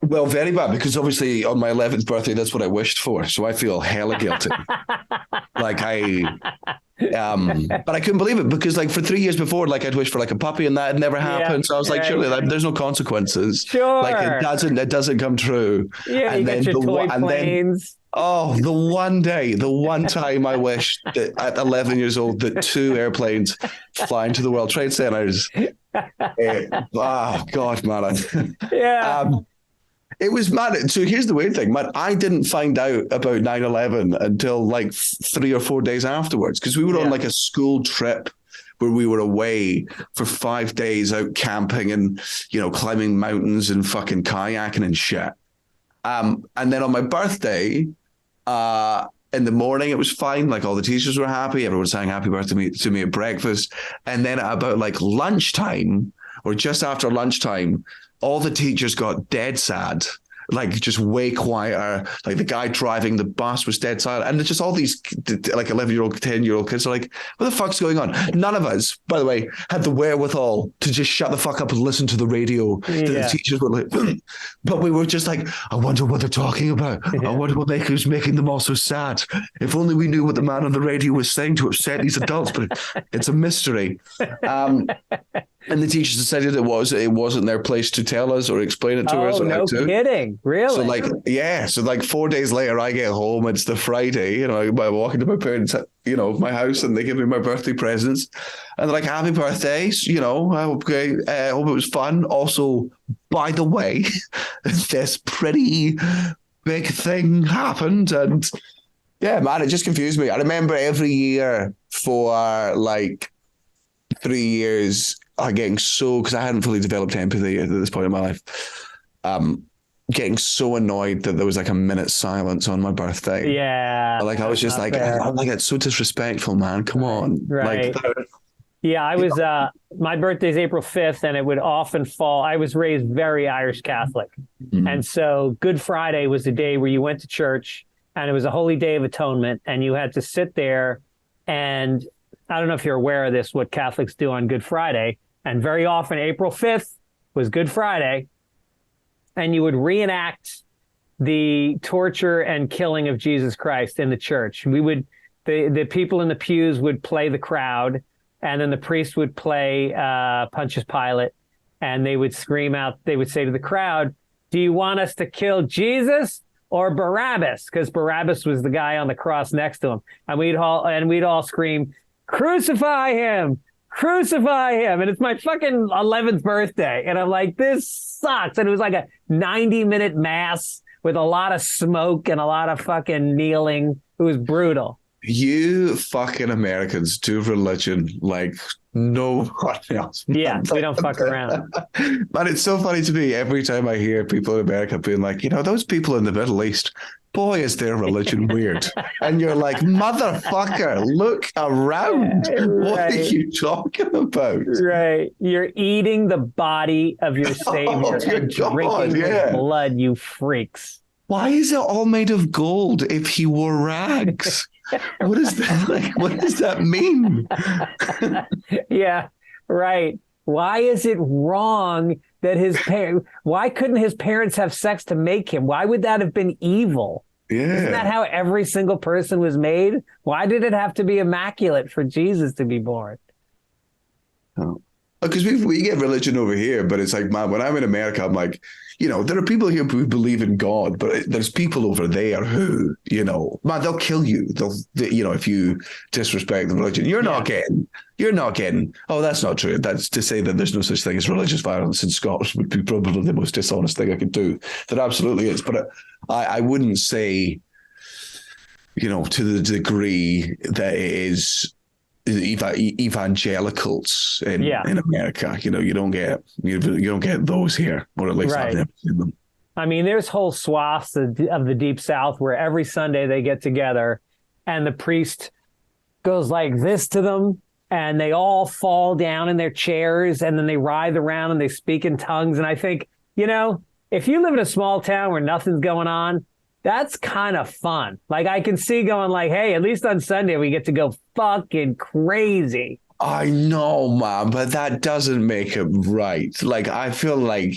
Well, very bad, because obviously on my 11th birthday, that's what I wished for. So I feel hella guilty. But I couldn't believe it, because like for 3 years before, like I'd wished for like a puppy and that had never happened. So I was like, surely like, there's no consequences. Sure. Like it doesn't come true. Yeah, and then your toy planes. The one time I wished that at 11 years old that 2 airplanes fly into the World Trade Centers. Oh God, man. Yeah. It was mad. So here's the weird thing, man. I didn't find out about 9/11 until like 3 or 4 days afterwards, because we were on like a school trip where we were away for 5 days out camping and, you know, climbing mountains and fucking kayaking and shit. And then on my birthday, in the morning, it was fine. Like all the teachers were happy. Everyone sang happy birthday to me at breakfast. And then at about like lunchtime or just after lunchtime, all the teachers got dead sad, like just way quieter. Like the guy driving the bus was dead silent. And it's just all these like 11-year-old, 10-year-old kids are like, what the fuck's going on? None of us, by the way, had the wherewithal to just shut the fuck up and listen to the radio. The teachers were like, but we were just like, I wonder what they're talking about. I wonder what was making them all so sad. If only we knew what the man on the radio was saying to upset these adults, but it's a mystery. And the teachers decided it wasn't their place to tell us or explain it to us. Oh, no kidding. Really? So like 4 days later, I get home. It's the Friday, you know, I walk into my parents' my house, and they give me my birthday presents. And they're like, happy birthday. You know, I hope it was fun. Also, by the way, this pretty big thing happened. And yeah, man, it just confused me. I remember every year for like 3 years, getting so, because I hadn't fully developed empathy at this point in my life, getting so annoyed that there was like a minute's silence on my birthday. Yeah. Like I was just like, I'm like, it's so disrespectful, man. Come on. Right. Like, yeah, I was, my birthday's April 5th, and it would often fall. I was raised very Irish Catholic. Mm-hmm. And so Good Friday was the day where you went to church, and it was a holy day of atonement, and you had to sit there, and I don't know if you're aware of this, what Catholics do on Good Friday. And very often April 5th was Good Friday, and you would reenact the torture and killing of Jesus Christ in the church. The people in the pews would play the crowd, and then the priest would play Pontius Pilate, and they would scream out, they would say to the crowd, do you want us to kill Jesus or Barabbas? Because Barabbas was the guy on the cross next to him. And we'd all scream, crucify him! Crucify him. And it's my fucking 11th birthday. And I'm like, this sucks. And it was like a 90-minute mass with a lot of smoke and a lot of fucking kneeling. It was brutal. You fucking Americans do religion like no one else. Yeah, we don't fuck around. But it's so funny to me every time I hear people in America being like, you know, those people in the Middle East, boy, is their religion weird. And you're like, motherfucker, look around. Right. What are you talking about? Right. You're eating the body of your Savior and drinking his blood, you freaks. Why is it all made of gold if he wore rags? What is that like? What does that mean? Yeah, right. Why is it wrong that why couldn't his parents have sex to make him? Why would that have been evil? Yeah. Isn't that how every single person was made? Why did it have to be immaculate for Jesus to be born? Oh. Because we get religion over here, but it's like, man, when I'm in America, I'm like, there are people here who believe in God, but there's people over there who, man, they'll kill you. If you disrespect the religion, you're not getting. Oh, that's not true. That's to say that there's no such thing as religious violence in Scotland would be probably the most dishonest thing I could do. There absolutely is, but I wouldn't say, to the degree that it is evangelicals in America. You don't get those here, or at least I've never seen them. I mean, there's whole swaths of the Deep South where every Sunday they get together and the priest goes like this to them and they all fall down in their chairs and then they writhe around and they speak in tongues. And I think, if you live in a small town where nothing's going on, that's kind of fun. Like, I can see going like, hey, at least on Sunday we get to go fucking crazy. I know, man, but that doesn't make it right. Like, I feel like,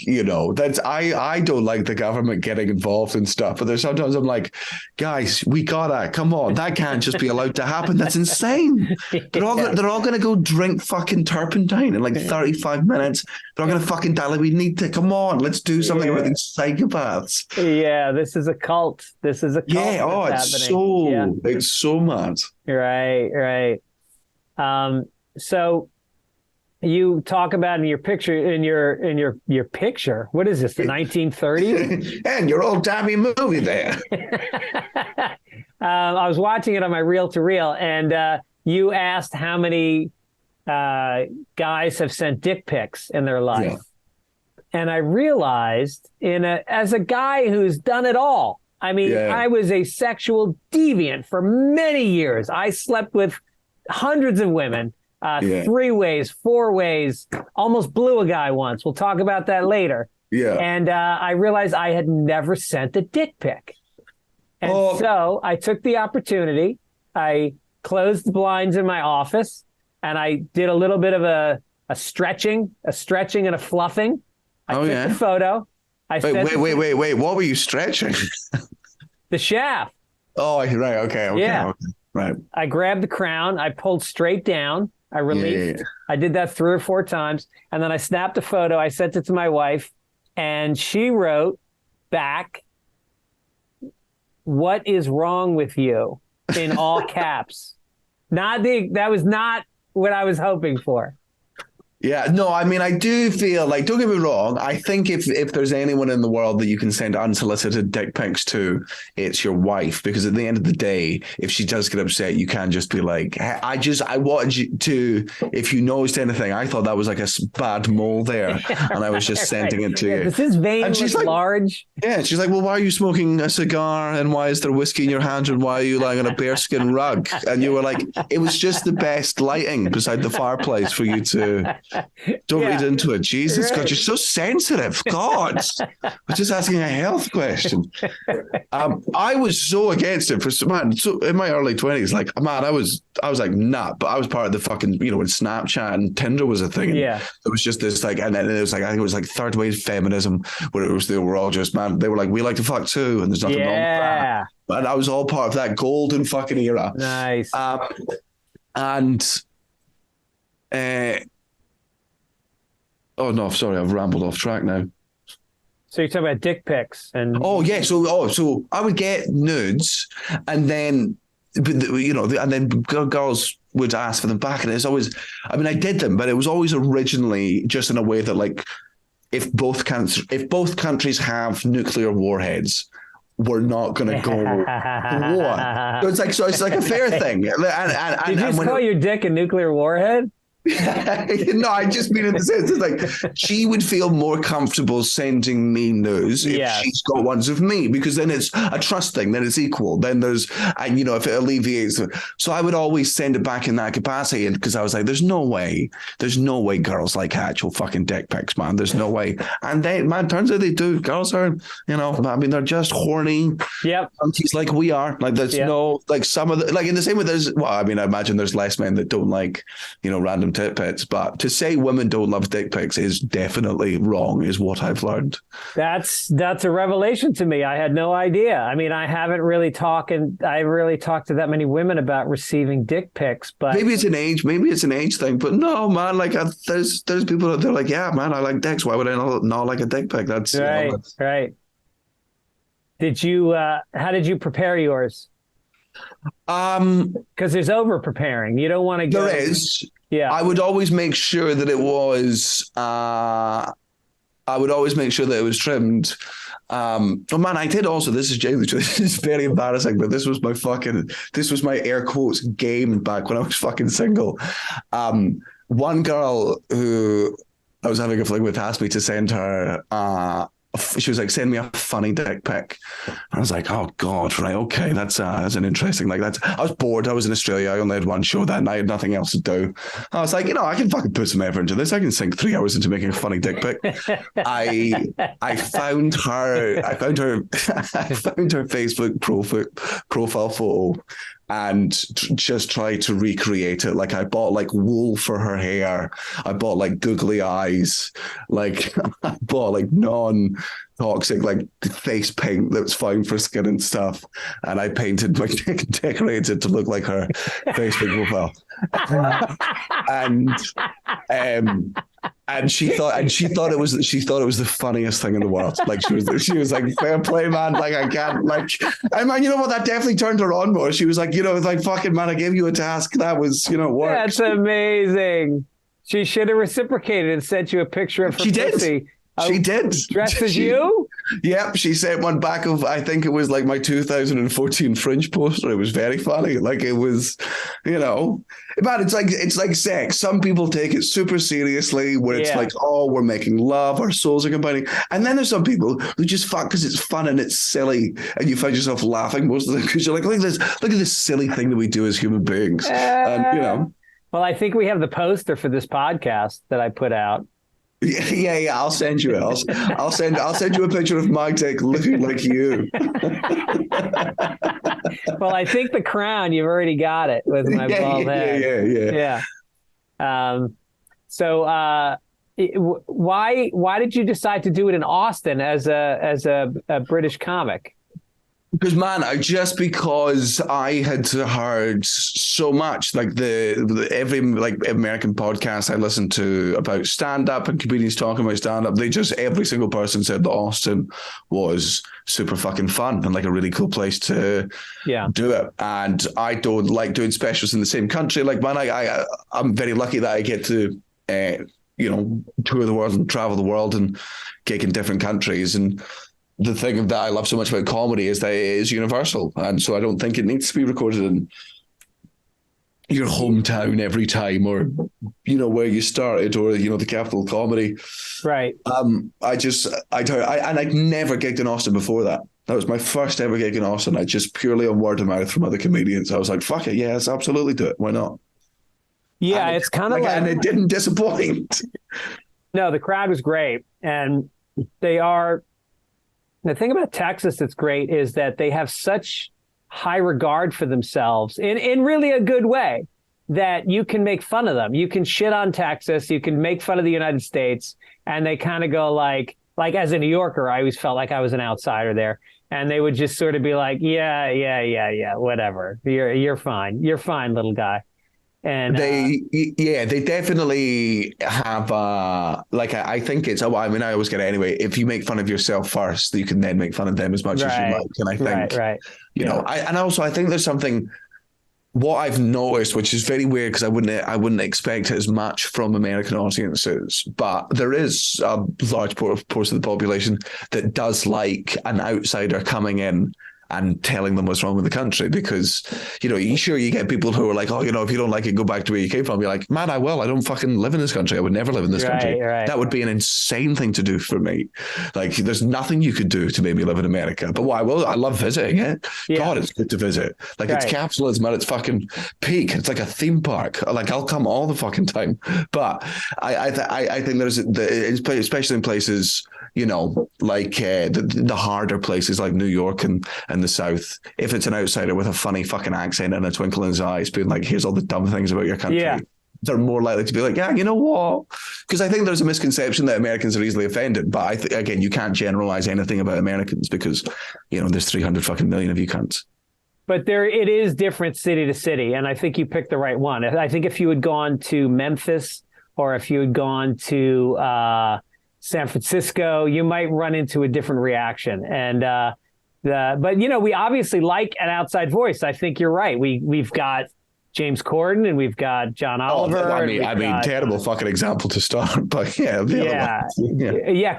that's I don't like the government getting involved in stuff, but there's sometimes I'm like, guys, we gotta, come on, that can't just be allowed to happen. That's insane. They're all going to go drink fucking turpentine in like 35 minutes. They're all going to fucking die. Like, we need to, come on, let's do something with these psychopaths. Yeah, this is a cult. Yeah, it's so mad. Right. So you talk about in your picture, in your picture, what is this, the 1930s? And your old timey movie there. I was watching it on my reel-to-reel, and you asked how many guys have sent dick pics in their life. Yeah. And I realized, as a guy who's done it all, I mean, I was a sexual deviant for many years. I slept with hundreds of women. 3 ways, 4 ways, almost blew a guy once. We'll talk about that later. Yeah. And I realized I had never sent a dick pic. And so I took the opportunity. I closed the blinds in my office and I did a little bit of a stretching and a fluffing. I took the photo. Wait. What were you stretching? The shaft. Oh, right. Okay. Yeah. Okay. Right. I grabbed the crown. I pulled straight down. I released. Yeah. I did that 3 or 4 times. And then I snapped a photo. I sent it to my wife. And she wrote back, "What is wrong with you?" in all caps. That was not what I was hoping for. Yeah, no, I mean, I do feel like, don't get me wrong, I think if there's anyone in the world that you can send unsolicited dick pics to, it's your wife, because at the end of the day, if she does get upset, you can't just be like, hey, I wanted you to, if you noticed anything, I thought that was like a bad mole there, and I was just sending it to you. Does his vein look large? Yeah, she's like, well, why are you smoking a cigar, and why is there whiskey in your hand, and why are you lying on a bearskin rug? And you were like, it was just the best lighting beside the fireplace for you to... Don't read into it. Jesus, God, you're so sensitive. God, I was just asking a health question. I was so against it so in my early 20s. Like, man, I was like, nah. But I was part of the fucking, when Snapchat and Tinder was a thing. And it was just this like, and then it was like, I think it was like third wave feminism, where they were all just, man, they were like, we like to fuck too, and there's nothing wrong with that. And I was all part of that golden fucking era. Nice. Oh no! Sorry, I've rambled off track now. So you're talking about dick pics, and so I would get nudes, and then and then girls would ask for them back, and it's always, I mean, I did them, but it was always originally just in a way that, like, if both countries have nuclear warheads, we're not going to go to war. So it's like a fair thing. Did you just call your dick a nuclear warhead? No, I just mean in the sense it's like she would feel more comfortable sending me news if she's got ones of me, because then it's a trust thing, then it's equal, then there's, and if it alleviates. So I would always send it back in that capacity, and because I was like, there's no way girls like actual fucking dick pics, man. There's no way. And turns out they do. Girls are, I mean, they're just horny. Yep. Aunties like we are. Like, there's no, like, some of the, like, in the same way, there's, well, I mean, I imagine there's less men that don't like, random dick pics, but to say women don't love dick pics is definitely wrong, is what I've learned. That's a revelation to me. I had no idea. I mean, I haven't really talked to that many women about receiving dick pics, but maybe it's an age thing. But no, man, like there's people that they're like, yeah, man, I like dicks. Why would I not like a dick pic? That's right, right. How did you prepare yours? Because there's over preparing. You don't want to go. There is. Yeah. I would always make sure that it was. I would always make sure that it was trimmed. Oh man, I did also. This is very embarrassing, but this was my air quotes game back when I was fucking single. One girl who I was having a fling with asked me to send her. She was like, send me a funny dick pic. I was like, oh God, right, okay, that's an interesting, I was bored. I was in Australia. I only had one show that night. I had nothing else to do. I was like, I can fucking put some effort into this. I can sink 3 hours into making a funny dick pic. I found her Facebook profile photo and just try to recreate it. Like I bought like wool for her hair. I bought like googly eyes. Like I bought like non-toxic like face paint that was fine for skin and stuff. And I painted my dick and decorated to look like her Facebook profile. And she thought it was the funniest thing in the world. Like she was like, fair play, man. Like I can't and man, you know what? That definitely turned her on more. She was like, like, fucking man, I gave you a task. That was, work. That's amazing. She should have reciprocated and sent you a picture of her pussy. She did. Dressed as you? Yep. She sent one back of, I think it was like my 2014 Fringe poster. It was very funny. Like it was, man, it's like sex. Some people take it super seriously where it's like, oh, we're making love, our souls are combining. And then there's some people who just fuck because it's fun and it's silly. And you find yourself laughing most of the time because you're like, look at this silly thing that we do as human beings. And, Well, I think we have the poster for this podcast that I put out. Yeah. I'll send you it. I'll send you a picture of my dick looking like you. Well, I think the crown, you've already got it with my bald head. Yeah. So, why did you decide to do it in Austin as a British comic? Because because I had heard so much, like every American podcast I listened to about stand-up and comedians talking about stand-up, every single person said that Austin was super fucking fun and like a really cool place to do it. And I don't like doing specials in the same country. Like, man, I'm very lucky that I get to tour the world and travel the world and gig in different countries. And the thing that I love so much about comedy is that it is universal. And so I don't think it needs to be recorded in your hometown every time or, where you started or, the capital of comedy. Right. I'd never gigged in Austin before that. That was my first ever gig in Austin. I just purely on word of mouth from other comedians. I was like, fuck it. Yes, absolutely do it. Why not? Yeah, it's kind of like... And it didn't disappoint. No, the crowd was great. And they are... The thing about Texas that's great is that they have such high regard for themselves in really a good way that you can make fun of them. You can shit on Texas. You can make fun of the United States. And they kind of go like as a New Yorker, I always felt like I was an outsider there. And they would just sort of be like, yeah, whatever. You're fine. You're fine, little guy. And they definitely have I think it's, I always get it anyway. If you make fun of yourself first, you can then make fun of them as much as you like. And I think, I think there's something, what I've noticed, which is very weird because I wouldn't expect it as much from American audiences, but there is a large portion of the population that does like an outsider coming in and telling them what's wrong with the country, because, you get people who are like, oh, if you don't like it, go back to where you came from. You're like, man, I will. I don't fucking live in this country. I would never live in this country. Right. That would be an insane thing to do for me. Like, there's nothing you could do to make me live in America. But what I will, I love visiting it. Yeah. God, it's good to visit. Like, it's capitalism at its fucking peak. It's like a theme park. Like, I'll come all the fucking time. But I think there's, especially in places, like the harder places like New York and the South, if it's an outsider with a funny fucking accent and a twinkle in his eyes being like, here's all the dumb things about your country, they're more likely to be like, yeah, you know what? Because I think there's a misconception that Americans are easily offended. But again, you can't generalize anything about Americans because, there's 300 fucking million of you cunts. But it is different city to city. And I think you picked the right one. I think if you had gone to Memphis or if you had gone to San Francisco, you might run into a different reaction. And, but we obviously like an outside voice. I think you're right. We've got James Corden and we've got John Oliver. I mean, terrible fucking example to start, but yeah.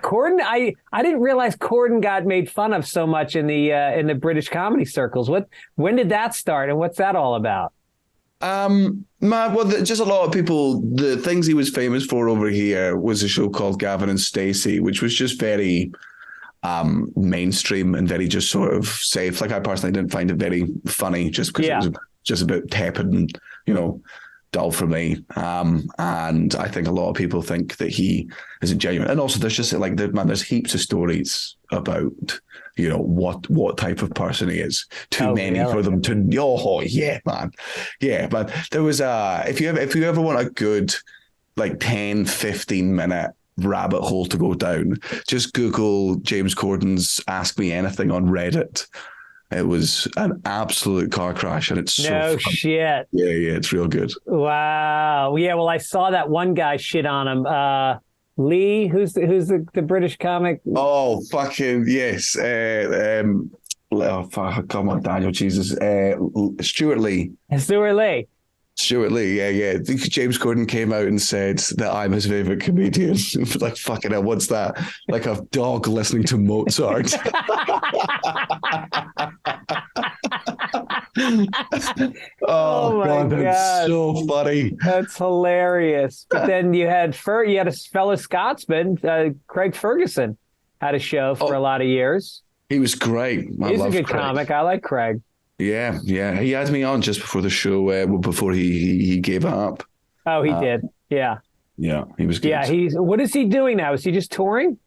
Corden. I didn't realize Corden got made fun of so much in the British comedy circles. When did that start, and what's that all about? Just a lot of people. The things he was famous for over here was a show called Gavin and Stacey, which was just very mainstream and very just sort of safe. Like I personally didn't find it very funny just because it was just a bit tepid and, dull for me. And I think a lot of people think that he isn't genuine. And also there's just there's heaps of stories about, what type of person he is. Too many for them to, yeah, man. Yeah, but there was if you ever want a good 10, 15 minute rabbit hole to go down, just Google James Corden's Ask Me Anything on Reddit. It was an absolute car crash, and it's so fun. Shit. Yeah, it's real good. Wow. Yeah, well, I saw that one guy shit on him. Lee, who's the British comic? Oh, fucking yes. Come on, Daniel, Jesus. Stuart Lee. Stuart Lee, yeah. I think James Corden came out and said that I'm his favorite comedian. Fucking hell, what's that? Like a dog listening to Mozart. Oh my God, that's so funny. That's hilarious. But then you had a fellow Scotsman, Craig Ferguson, had a show for a lot of years. He was great. He's a good comic. I like Craig. Yeah. He had me on just before the show, before he gave it up. Oh, he did. Yeah. Yeah, he was good. Yeah, what is he doing now? Is he just touring?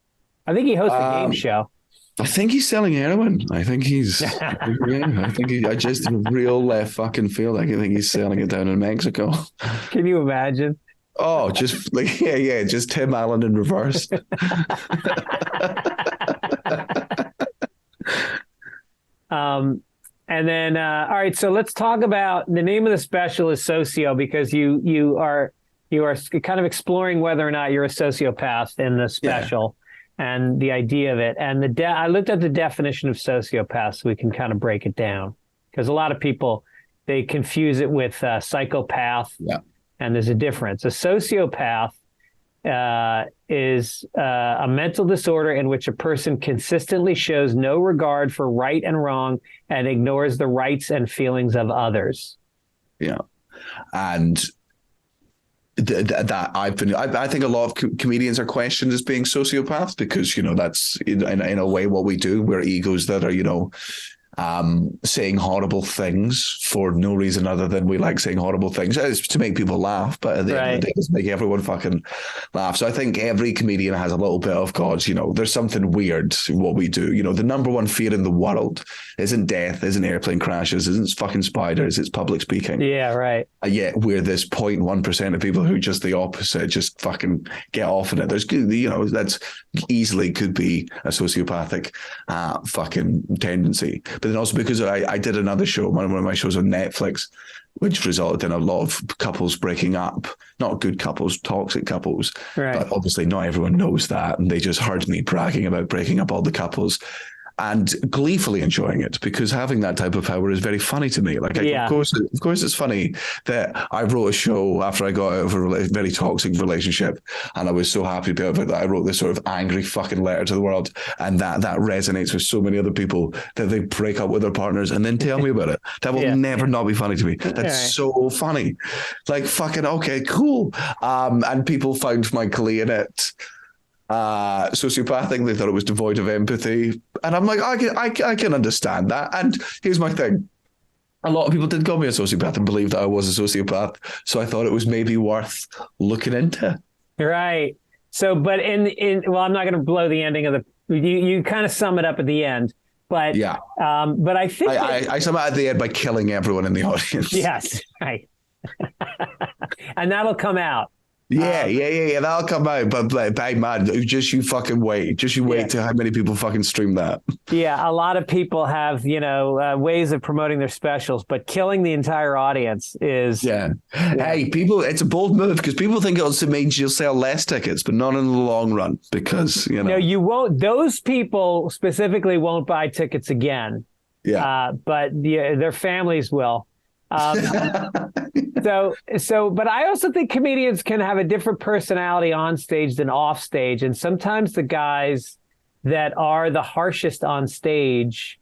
I think he hosts a game show. I think he's selling heroin. I think he's, I just real left fucking field. I think he's selling it down in Mexico. Can you imagine? Oh, just just Tim Allen in reverse. And then, all right, so let's talk about the name of the special is Socio, because you are kind of exploring whether or not you're a sociopath in the special and the idea of it. And I looked at the definition of sociopath so we can kind of break it down, because a lot of people, they confuse it with psychopath, and there's a difference. A sociopath is a mental disorder in which a person consistently shows no regard for right and wrong and ignores the rights and feelings of others. Yeah. And that I think a lot of comedians are questioned as being sociopaths because, that's in a way what we do. We're egos that are, saying horrible things for no reason other than we like saying horrible things. It's to make people laugh, but at the end of the day, it's make everyone fucking laugh. So I think every comedian has a little bit of, God, there's something weird in what we do. The number one fear in the world isn't death, isn't airplane crashes, isn't fucking spiders, it's public speaking. Yeah, right. Yet we're this 0.1% of people who just the opposite, just fucking get off in it. There's, that's easily could be a sociopathic fucking tendency. But then also because I did another show, one of my shows on Netflix, which resulted in a lot of couples breaking up, not good couples, toxic couples. Right. But obviously not everyone knows that. And they just heard me bragging about breaking up all the couples and gleefully enjoying it, because having that type of power is very funny to me. Of course it's funny that I wrote a show after I got out of a very toxic relationship, and I was so happy about it that I wrote this sort of angry fucking letter to the world, and that resonates with so many other people that they break up with their partners and then tell me about it. That will never not be funny to me. That's so funny. Fucking okay, cool. And people found my Klee in it sociopathic. They thought it was devoid of empathy, and I'm like, I can understand that. And here's my thing: a lot of people did call me a sociopath and believe that I was a sociopath, so I thought it was maybe worth looking into. Right. So, but well, I'm not going to blow the ending of you kind of sum it up at the end, but but I think I sum it at the end by killing everyone in the audience. Yes. Right. And that'll come out. Yeah. That'll come out. But bang, man, just you fucking wait. Just you wait to how many people fucking stream that. Yeah, a lot of people have, ways of promoting their specials, but killing the entire audience is... Yeah. Hey, people, it's a bold move because people think it means you'll sell less tickets, but not in the long run because, No, you won't. Those people specifically won't buy tickets again. Yeah. But their families will. But I also think comedians can have a different personality on stage than off stage. And sometimes the guys that are the harshest on stage,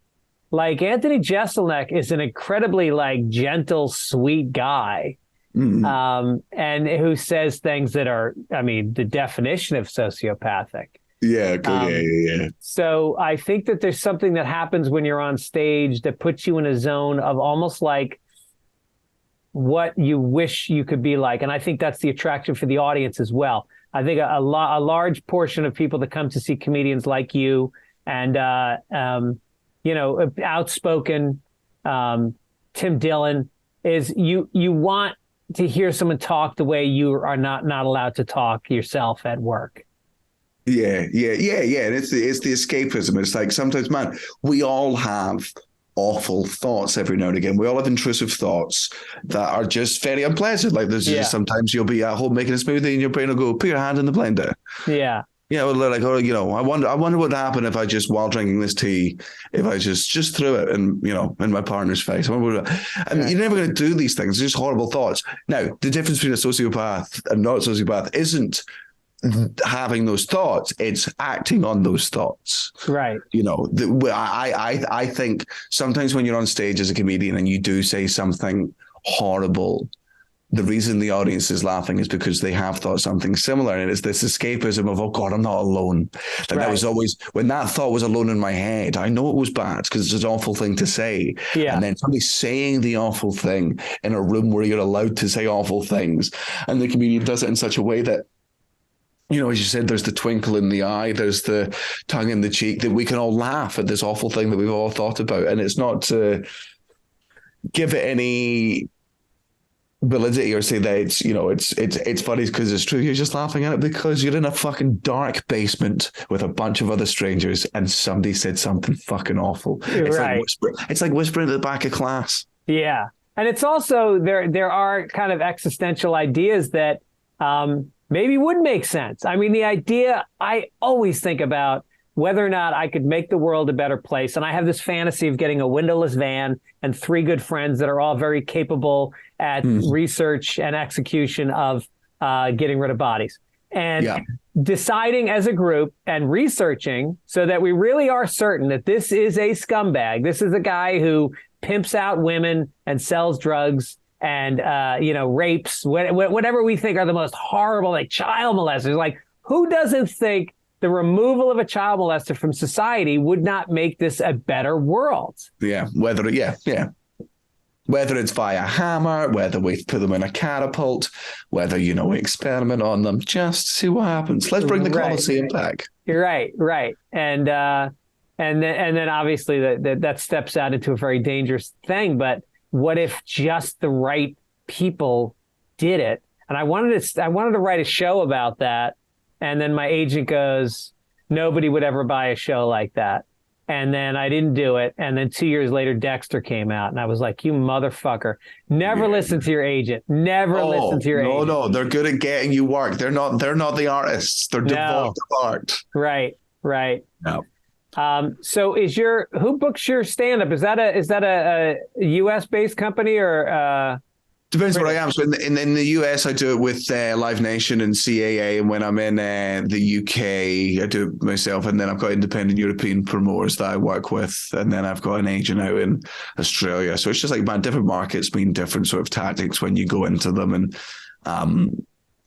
like Anthony Jeselnik is an incredibly gentle, sweet guy. Mm-hmm. And who says things that are, the definition of sociopathic. Yeah, yeah. So I think that there's something that happens when you're on stage that puts you in a zone of almost like what you wish you could be like. And I think that's the attraction for the audience as well. I think a large portion of people that come to see comedians like you and, outspoken Tim Dillon is you want to hear someone talk the way you are not allowed to talk yourself at work. Yeah. And it's the escapism. It's like sometimes, man, we all have awful thoughts every now and again. We all have intrusive thoughts that are just very unpleasant. Like there's just sometimes you'll be at home making a smoothie and your brain will go, put your hand in the blender. Yeah. Yeah, like, I wonder what would happen if I just, while drinking this tea, if I just threw it in my partner's face. You're never going to do these things. It's just horrible thoughts. Now, the difference between a sociopath and not a sociopath isn't having those thoughts, it's acting on those thoughts. Right. I think sometimes when you're on stage as a comedian and you do say something horrible, the reason the audience is laughing is because they have thought something similar. And it's this escapism of, oh God, I'm not alone. That was always, when that thought was alone in my head, I know it was bad because it's an awful thing to say. Yeah. And then somebody saying the awful thing in a room where you're allowed to say awful things. And the comedian does it in such a way that, as you said, there's the twinkle in the eye, there's the tongue in the cheek, that we can all laugh at this awful thing that we've all thought about. And it's not to give it any validity or say that it's funny because it's true. You're just laughing at it because you're in a fucking dark basement with a bunch of other strangers and somebody said something fucking awful. It's like whispering at the back of class. Yeah. And it's also, there are kind of existential ideas that, maybe would make sense. The idea, I always think about whether or not I could make the world a better place. And I have this fantasy of getting a windowless van and 3 good friends that are all very capable at research and execution of getting rid of bodies. And deciding as a group and researching so that we really are certain that this is a scumbag. This is a guy who pimps out women and sells drugs and, rapes, whatever we think are the most horrible, like child molesters. Like, who doesn't think the removal of a child molester from society would not make this a better world? Yeah. Whether it's via hammer, whether we put them in a catapult, whether, we experiment on them, just see what happens. Let's bring the Colosseum back. You're right. And then obviously that steps out into a very dangerous thing, but what if just the right people did it? And I wanted to write a show about that. And then my agent goes, nobody would ever buy a show like that. And then I didn't do it. And then 2 years later, Dexter came out. And I was like, you motherfucker, never listen to your agent. Never listen to your agent. No, they're good at getting you work. They're not the artists. They're devoid of art. Right. No. So who books your stand-up? Is that a US based company or depends where I am. So in the US, I do it with Live Nation and CAA, and when I'm in the UK, I do it myself. And then I've got independent European promoters that I work with, and then I've got an agent out in Australia. So it's just like, man, different markets mean different sort of tactics when you go into them, and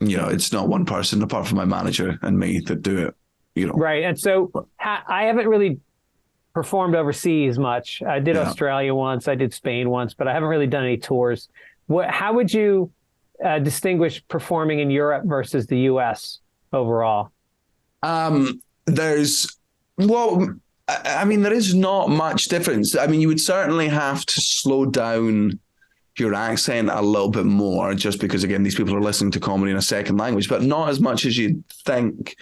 it's not one person apart from my manager and me that do it. Right. And so I haven't really performed overseas much. I did Australia once, I did Spain once, but I haven't really done any tours. How would you distinguish performing in Europe versus the US overall? There is not much difference. You would certainly have to slow down your accent a little bit more, just because, again, these people are listening to comedy in a second language, but not as much as you'd think.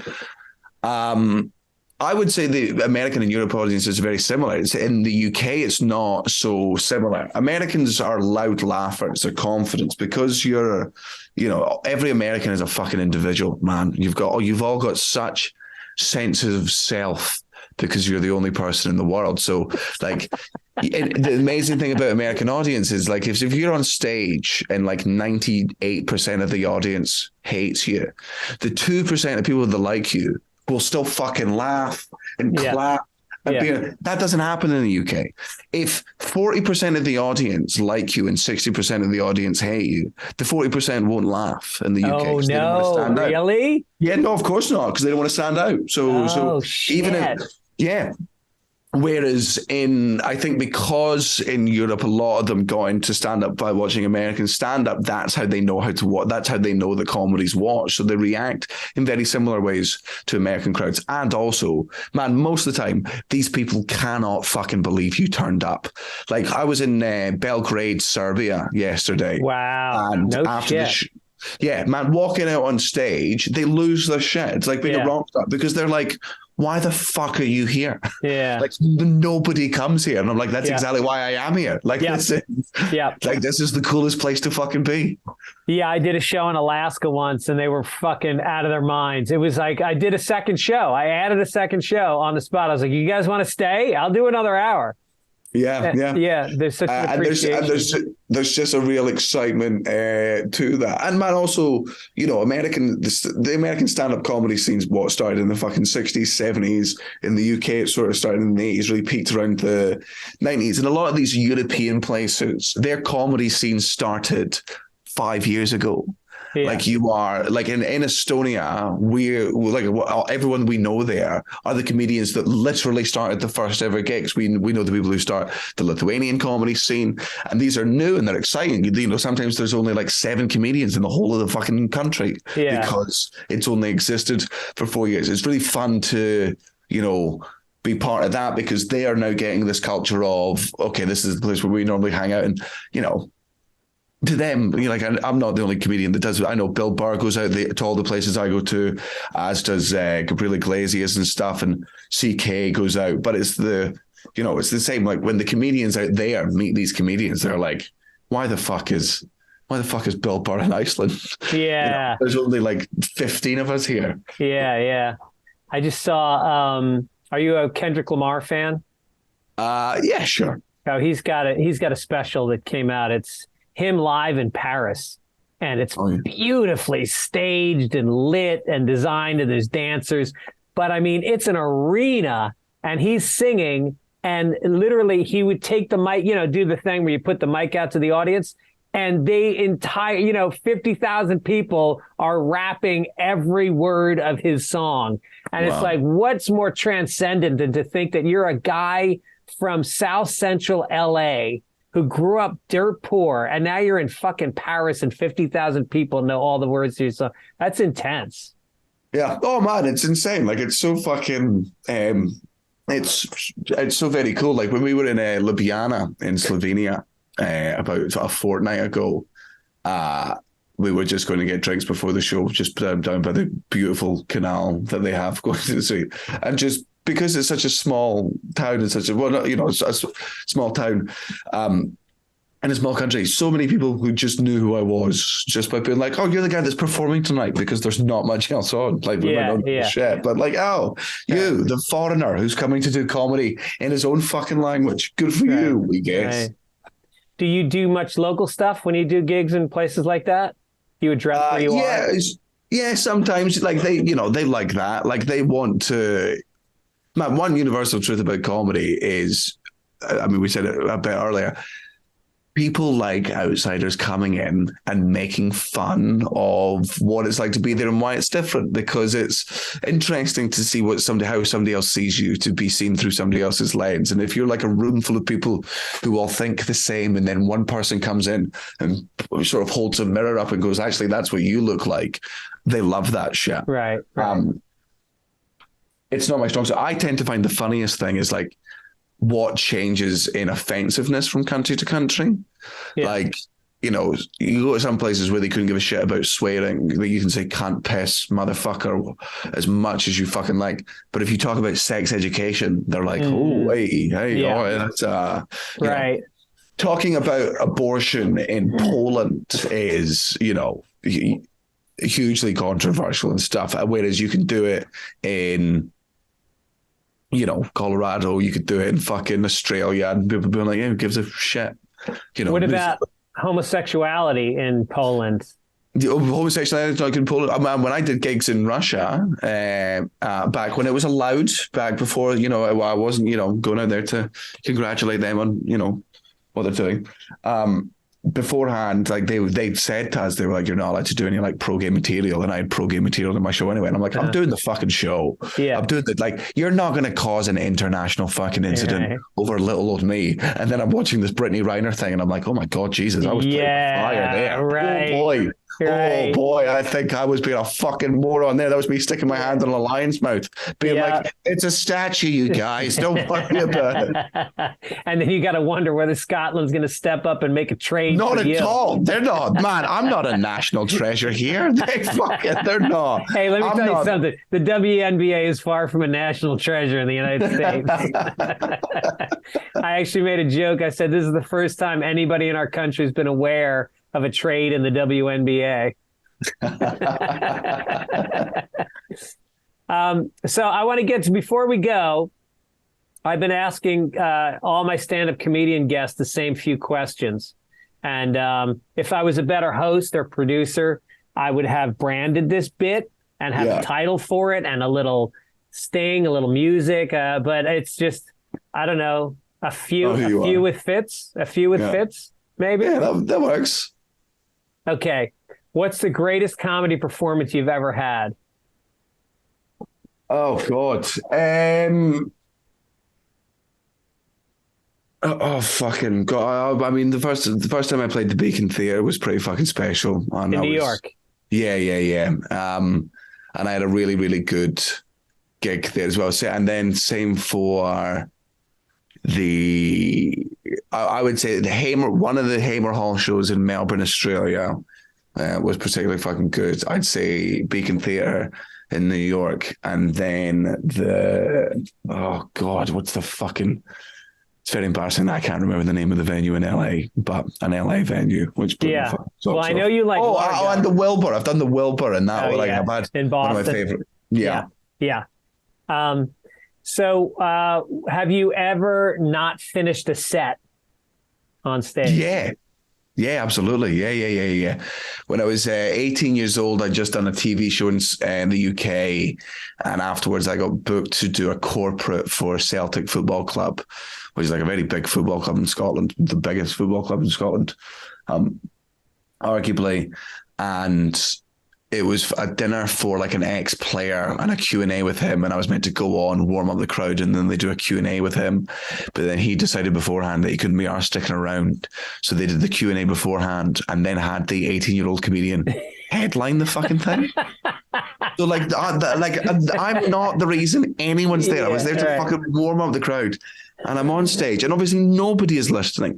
I would say the American and Europe audience is very similar. It's in the UK, it's not so similar. Americans are loud laughers, they're confident, because every American is a fucking individual, man. You've all got such senses of self because you're the only person in the world. So, like, the amazing thing about American audience is, like, if you're on stage and like 98% of the audience hates you, the 2% of people that like you will still fucking laugh and clap. That doesn't happen in the UK. If 40% of the audience like you and 60% of the audience hate you, the 40% won't laugh in the UK. Oh, no, really? Yeah, no, of course not, because they don't want to stand out. So even if, whereas I think because in Europe, a lot of them got into stand-up by watching American stand-up, that's how they know how to watch. That's how they know the comedy's watched. So they react in very similar ways to American crowds. And also, man, most of the time, these people cannot fucking believe you turned up. Like, I was in Belgrade, Serbia yesterday. Wow. And no after shit. Yeah, man, walking out on stage, they lose their shit. It's like being a rock star, because they're like, why the fuck are you here? Yeah. Like, nobody comes here. And I'm like, that's exactly why I am here. Like, this is the coolest place to fucking be. Yeah, I did a show in Alaska once and they were fucking out of their minds. It was like, I did a second show. I added a second show on the spot. I was like, you guys want to stay? I'll do another hour. Yeah. There's such an appreciation. And there's just a real excitement to that. And man, also, the American stand-up comedy scene's what started in the fucking 60s, 70s. In the UK, it sort of started in the 80s, really peaked around the 90s. And a lot of these European places, their comedy scene started 5 years ago. Yeah. Like, you are like in Estonia, we're like, everyone we know there are the comedians that literally started the first ever gigs. We know the people who start the Lithuanian comedy scene, and these are new and they're exciting. Sometimes there's only like 7 comedians in the whole of the fucking country because it's only existed for 4 years. It's really fun to, be part of that, because they are now getting this culture of, okay, this is the place where we normally hang out, and to them, I'm not the only comedian that does it. I know Bill Burr goes out to all the places I go to, as does Gabriel Iglesias and stuff, and CK goes out. But it's it's the same. Like, when the comedians out there meet these comedians, they're like, why the fuck is Bill Burr in Iceland? Yeah. There's only like 15 of us here. Yeah. I just saw, are you a Kendrick Lamar fan? Yeah, sure. Oh, he's got a special that came out. It's him live in Paris, and it's beautifully staged and lit and designed, and there's dancers, but I mean, it's an arena and he's singing, and literally he would take the mic, do the thing where you put the mic out to the audience, and 50,000 people are rapping every word of his song. And It's like, what's more transcendent than to think that you're a guy from South Central LA who grew up dirt poor, and now you're in fucking Paris and 50,000 people know all the words to your song. That's intense. Yeah. Oh man, it's insane. Like, it's so fucking, it's so very cool. Like, when we were in Ljubljana in Slovenia about a fortnight ago, we were just going to get drinks before the show, just down by the beautiful canal that they have going to the street, and just because it's such a small town and it's a small town in a small country, so many people who just knew who I was just by being like, oh, you're the guy that's performing tonight, because there's not much else on. Like, shit. But like, oh, you, the foreigner who's coming to do comedy in his own fucking language. Good for you, we guess. Right. Do you do much local stuff when you do gigs in places like that? You address where you are? Yeah, sometimes. Like, they like that. Like, they want to. Man, one universal truth about comedy is, we said it a bit earlier, people like outsiders coming in and making fun of what it's like to be there and why it's different, because it's interesting to see how somebody else sees you, to be seen through somebody else's lens. And if you're like a room full of people who all think the same, and then one person comes in and sort of holds a mirror up and goes, actually, that's what you look like, they love that shit. Right. It's not my strong suit. I tend to find the funniest thing is like what changes in offensiveness from country to country. Yeah. Like, you know, you go to some places where they couldn't give a shit about swearing. Like you can say "cunt," "piss," "motherfucker" as much as you fucking like. But if you talk about sex education, they're like, "Oh, hey, Yeah. oh, that's right." Talking about abortion in Poland is, you know, hugely controversial and stuff. Whereas you can do it in, you know, Colorado, you could do it in fucking Australia, and people being like, "Yeah, who gives a shit?" You know. What about homosexuality in Poland? The homosexuality in Poland. I mean, when I did gigs in Russia, back when it was allowed, back before, you know, I wasn't, you know, going out there to congratulate them on, you know, what they're doing. Beforehand, like they said to us, they were like, "You're not allowed to do any like pro gay material," and I had pro gay material in my show anyway. And I'm like, "I'm doing the fucking show. Yeah, I'm doing the like. You're not going to cause an international fucking incident over little old me." And then I'm watching this Brittany Reiner thing, and I'm like, "Oh my god, Jesus, I was playing fire there. Right. Oh boy." Right. Oh boy, I think I was being a fucking moron there. That was me sticking my hand in a lion's mouth, being like, "It's a statue, you guys. Don't worry about it." And then you got to wonder whether Scotland's going to step up and make a trade. Not at all. They're not. Man, I'm not a national treasure here. They're not. Hey, let me tell you something. The WNBA is far from a national treasure in the United States. I actually made a joke. I said, this is the first time anybody in our country has been aware of a trade in the WNBA. So I want to get to, before we go, I've been asking all my stand-up comedian guests the same few questions. And if I was a better host or producer, I would have branded this bit and have a title for it and a little sting, a little music. But it's just, I don't know, a few with Fitz, Fitz, maybe? Yeah, that works. Okay. What's the greatest comedy performance you've ever had? Oh God. Oh fucking God. I mean, the first time I played the Beacon Theatre was pretty fucking special. In New York. Yeah. And I had a really, really good gig there as well. And then same for I would say one of the Hamer Hall shows in Melbourne, Australia, was particularly fucking good. I'd say Beacon Theatre in New York, and then oh God, what's the fucking? It's very embarrassing. I can't remember the name of the venue in LA, but an LA venue, which well, I know you like. And the Wilbur. I've done the Wilbur, and that I've had in Boston. One of my favorite. Yeah. So, have you ever not finished a set on stage? Yeah, absolutely. Yeah. When I was 18 years old, I'd just done a TV show in the UK. And afterwards, I got booked to do a corporate for Celtic Football Club, which is like a very big football club in Scotland, the biggest football club in Scotland, arguably. And it was a dinner for like an ex-player and a Q&A with him. And I was meant to go on, warm up the crowd, and then they do a Q&A with him. But then he decided beforehand that he couldn't be arsed sticking around. So they did the Q&A beforehand and then had the 18-year-old comedian headline the fucking thing. So I'm not the reason anyone's there. I was there to fucking warm up the crowd. And I'm on stage, and obviously nobody is listening.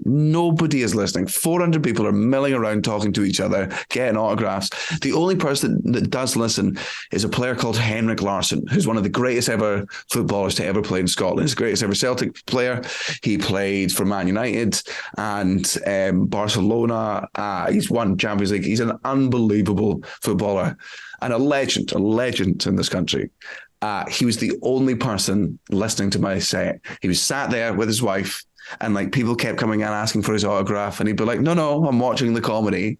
400 people are milling around talking to each other, getting autographs. The only person that does listen is a player called Henrik Larsson, who's one of the greatest ever footballers to ever play in Scotland. He's the greatest ever Celtic player. He played for Man United and Barcelona. He's won Champions League. He's an unbelievable footballer and a legend in this country. He was the only person listening to my set. He was sat there with his wife, and like people kept coming in asking for his autograph, and he'd be like, "No, I'm watching the comedy."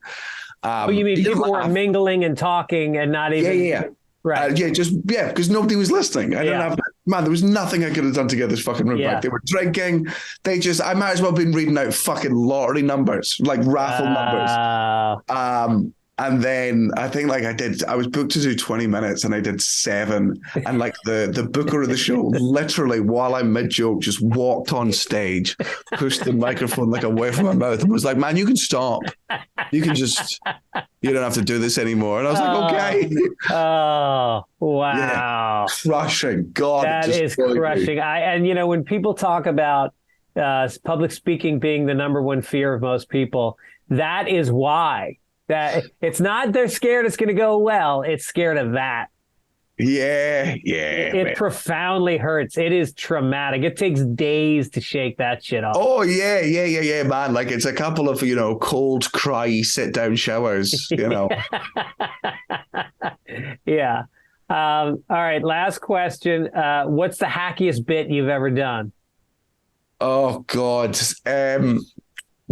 You mean people were mingling and talking and not even? Yeah. Right. Because nobody was listening. There was nothing I could have done to get this fucking room back. They were drinking. I might as well have been reading out fucking lottery numbers, like raffle numbers. And then I think I was booked to do 20 minutes and I did 7. And like the booker of the show, literally while I'm mid-joke, just walked on stage, pushed the microphone like away from my mouth and was like, "Man, you can stop. You don't have to do this anymore." And I was like, "Okay." Oh, wow. Yeah. Crushing. God. That is crushing. When people talk about public speaking being the number one fear of most people, That is why. That it's not they're scared it's going to go well. It's scared of that. Yeah. It profoundly hurts. It is traumatic. It takes days to shake that shit off. Oh, yeah, man. Like it's a couple of, cold, cry, sit down showers, Yeah. All right. Last question. What's the hackiest bit you've ever done? Oh, God.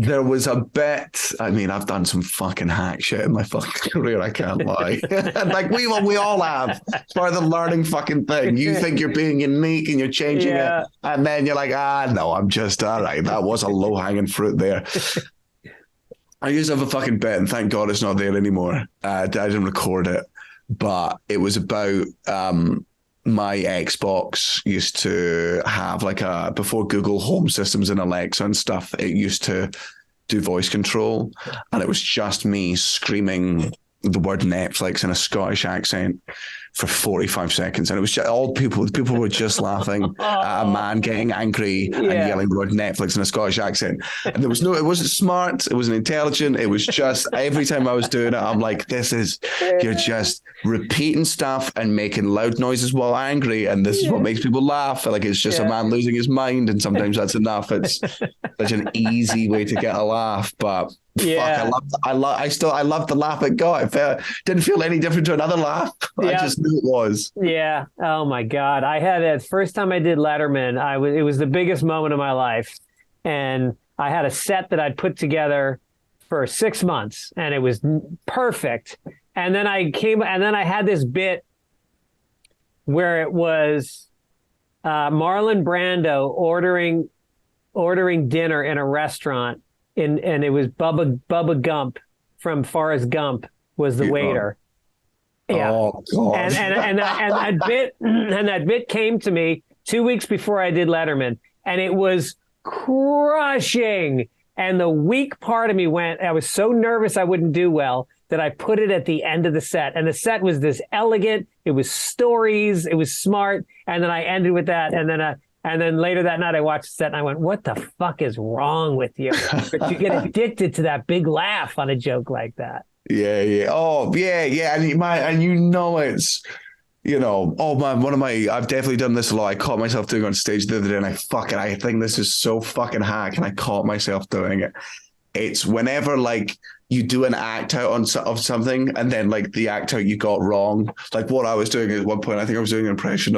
There was a bit. I mean, I've done some fucking hack shit in my fucking career. I can't lie. Like we all have. It's part of the learning fucking thing. You think you're being unique and you're changing it, and then you're like, no, I'm just all right. That was a low hanging fruit there. I used to have a fucking bit, and thank God it's not there anymore. I didn't record it, but it was about my Xbox used to have before Google Home systems and Alexa and stuff, it used to do voice control, and it was just me screaming the word Netflix in a Scottish accent for 45 seconds. And it was just all people were just laughing at a man getting angry and yelling the word Netflix in a Scottish accent. And it wasn't smart. It wasn't intelligent. It was just, every time I was doing it, I'm like, you're just repeating stuff and making loud noises while angry. And this is what makes people laugh. Like it's just a man losing his mind. And sometimes that's enough. It's such an easy way to get a laugh, but fuck, I loved the laugh it got. It didn't feel any different to another laugh. I just knew it was. Yeah. Oh my God. I had it first time I did Letterman. It was the biggest moment of my life. And I had a set that I'd put together for 6 months and it was perfect. And then I had this bit where it was Marlon Brando ordering dinner in a restaurant. And it was Bubba Gump from Forrest Gump was the waiter. Yeah. Oh God. And that bit came to me 2 weeks before I did Letterman, and it was crushing. And the weak part of me I was so nervous I wouldn't do well that I put it at the end of the set. And the set was this elegant. It was stories. It was smart. And then I ended with that. And then later that night, I watched the set and I went, what the fuck is wrong with you? But you get addicted to that big laugh on a joke like that. Yeah. Oh, yeah. And it's, oh man, I've definitely done this a lot. I caught myself doing it on stage the other day and I think this is so fucking hack, and I caught myself doing it. It's whenever you do an act out of something and then the act out you got wrong. Like what I was doing at one point, I think I was doing an impression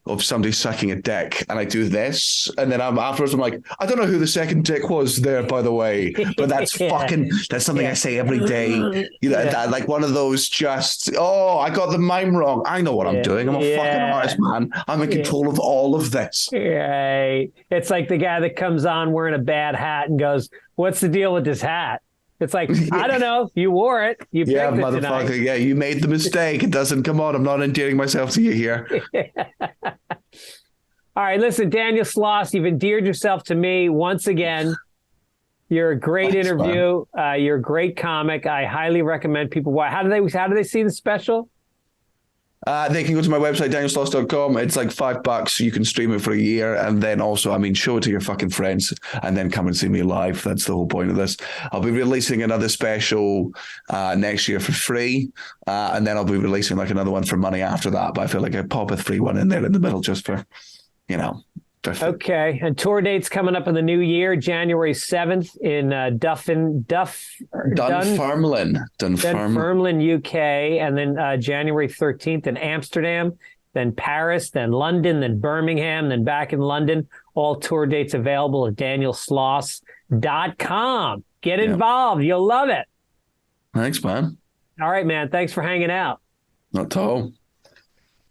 of somebody sucking a dick, and I do this, and then afterwards I'm like, I don't know who the second dick was there, by the way, but that's that's something I say every day. That, like one of those I got the mime wrong. I know what I'm doing. I'm a fucking artist, man. I'm in control of all of this. Right. It's like the guy that comes on wearing a bad hat and goes, what's the deal with this hat? It's like, I don't know. You wore it. You picked it motherfucker. Tonight. Yeah, you made the mistake. It doesn't come on. I'm not endearing myself to you here. All right, listen, Daniel Sloss, you've endeared yourself to me once again. You're a great interview. You're a great comic. I highly recommend people watch. How do they see the special? They can go to my website, danielsloss.com. It's like $5. You can stream it for a year. And then also, show it to your fucking friends and then come and see me live. That's the whole point of this. I'll be releasing another special next year for free. And then I'll be releasing another one for money after that. But I feel like I pop a free one in there in the middle just for, Okay. And tour dates coming up in the new year, January 7th in Dunfermline, UK. And then January 13th in Amsterdam, then Paris, then London, then Birmingham, then back in London. All tour dates available at danielsloss.com. Get involved. You'll love it. Thanks, man. All right, man. Thanks for hanging out. Not at all.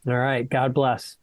All right. God bless.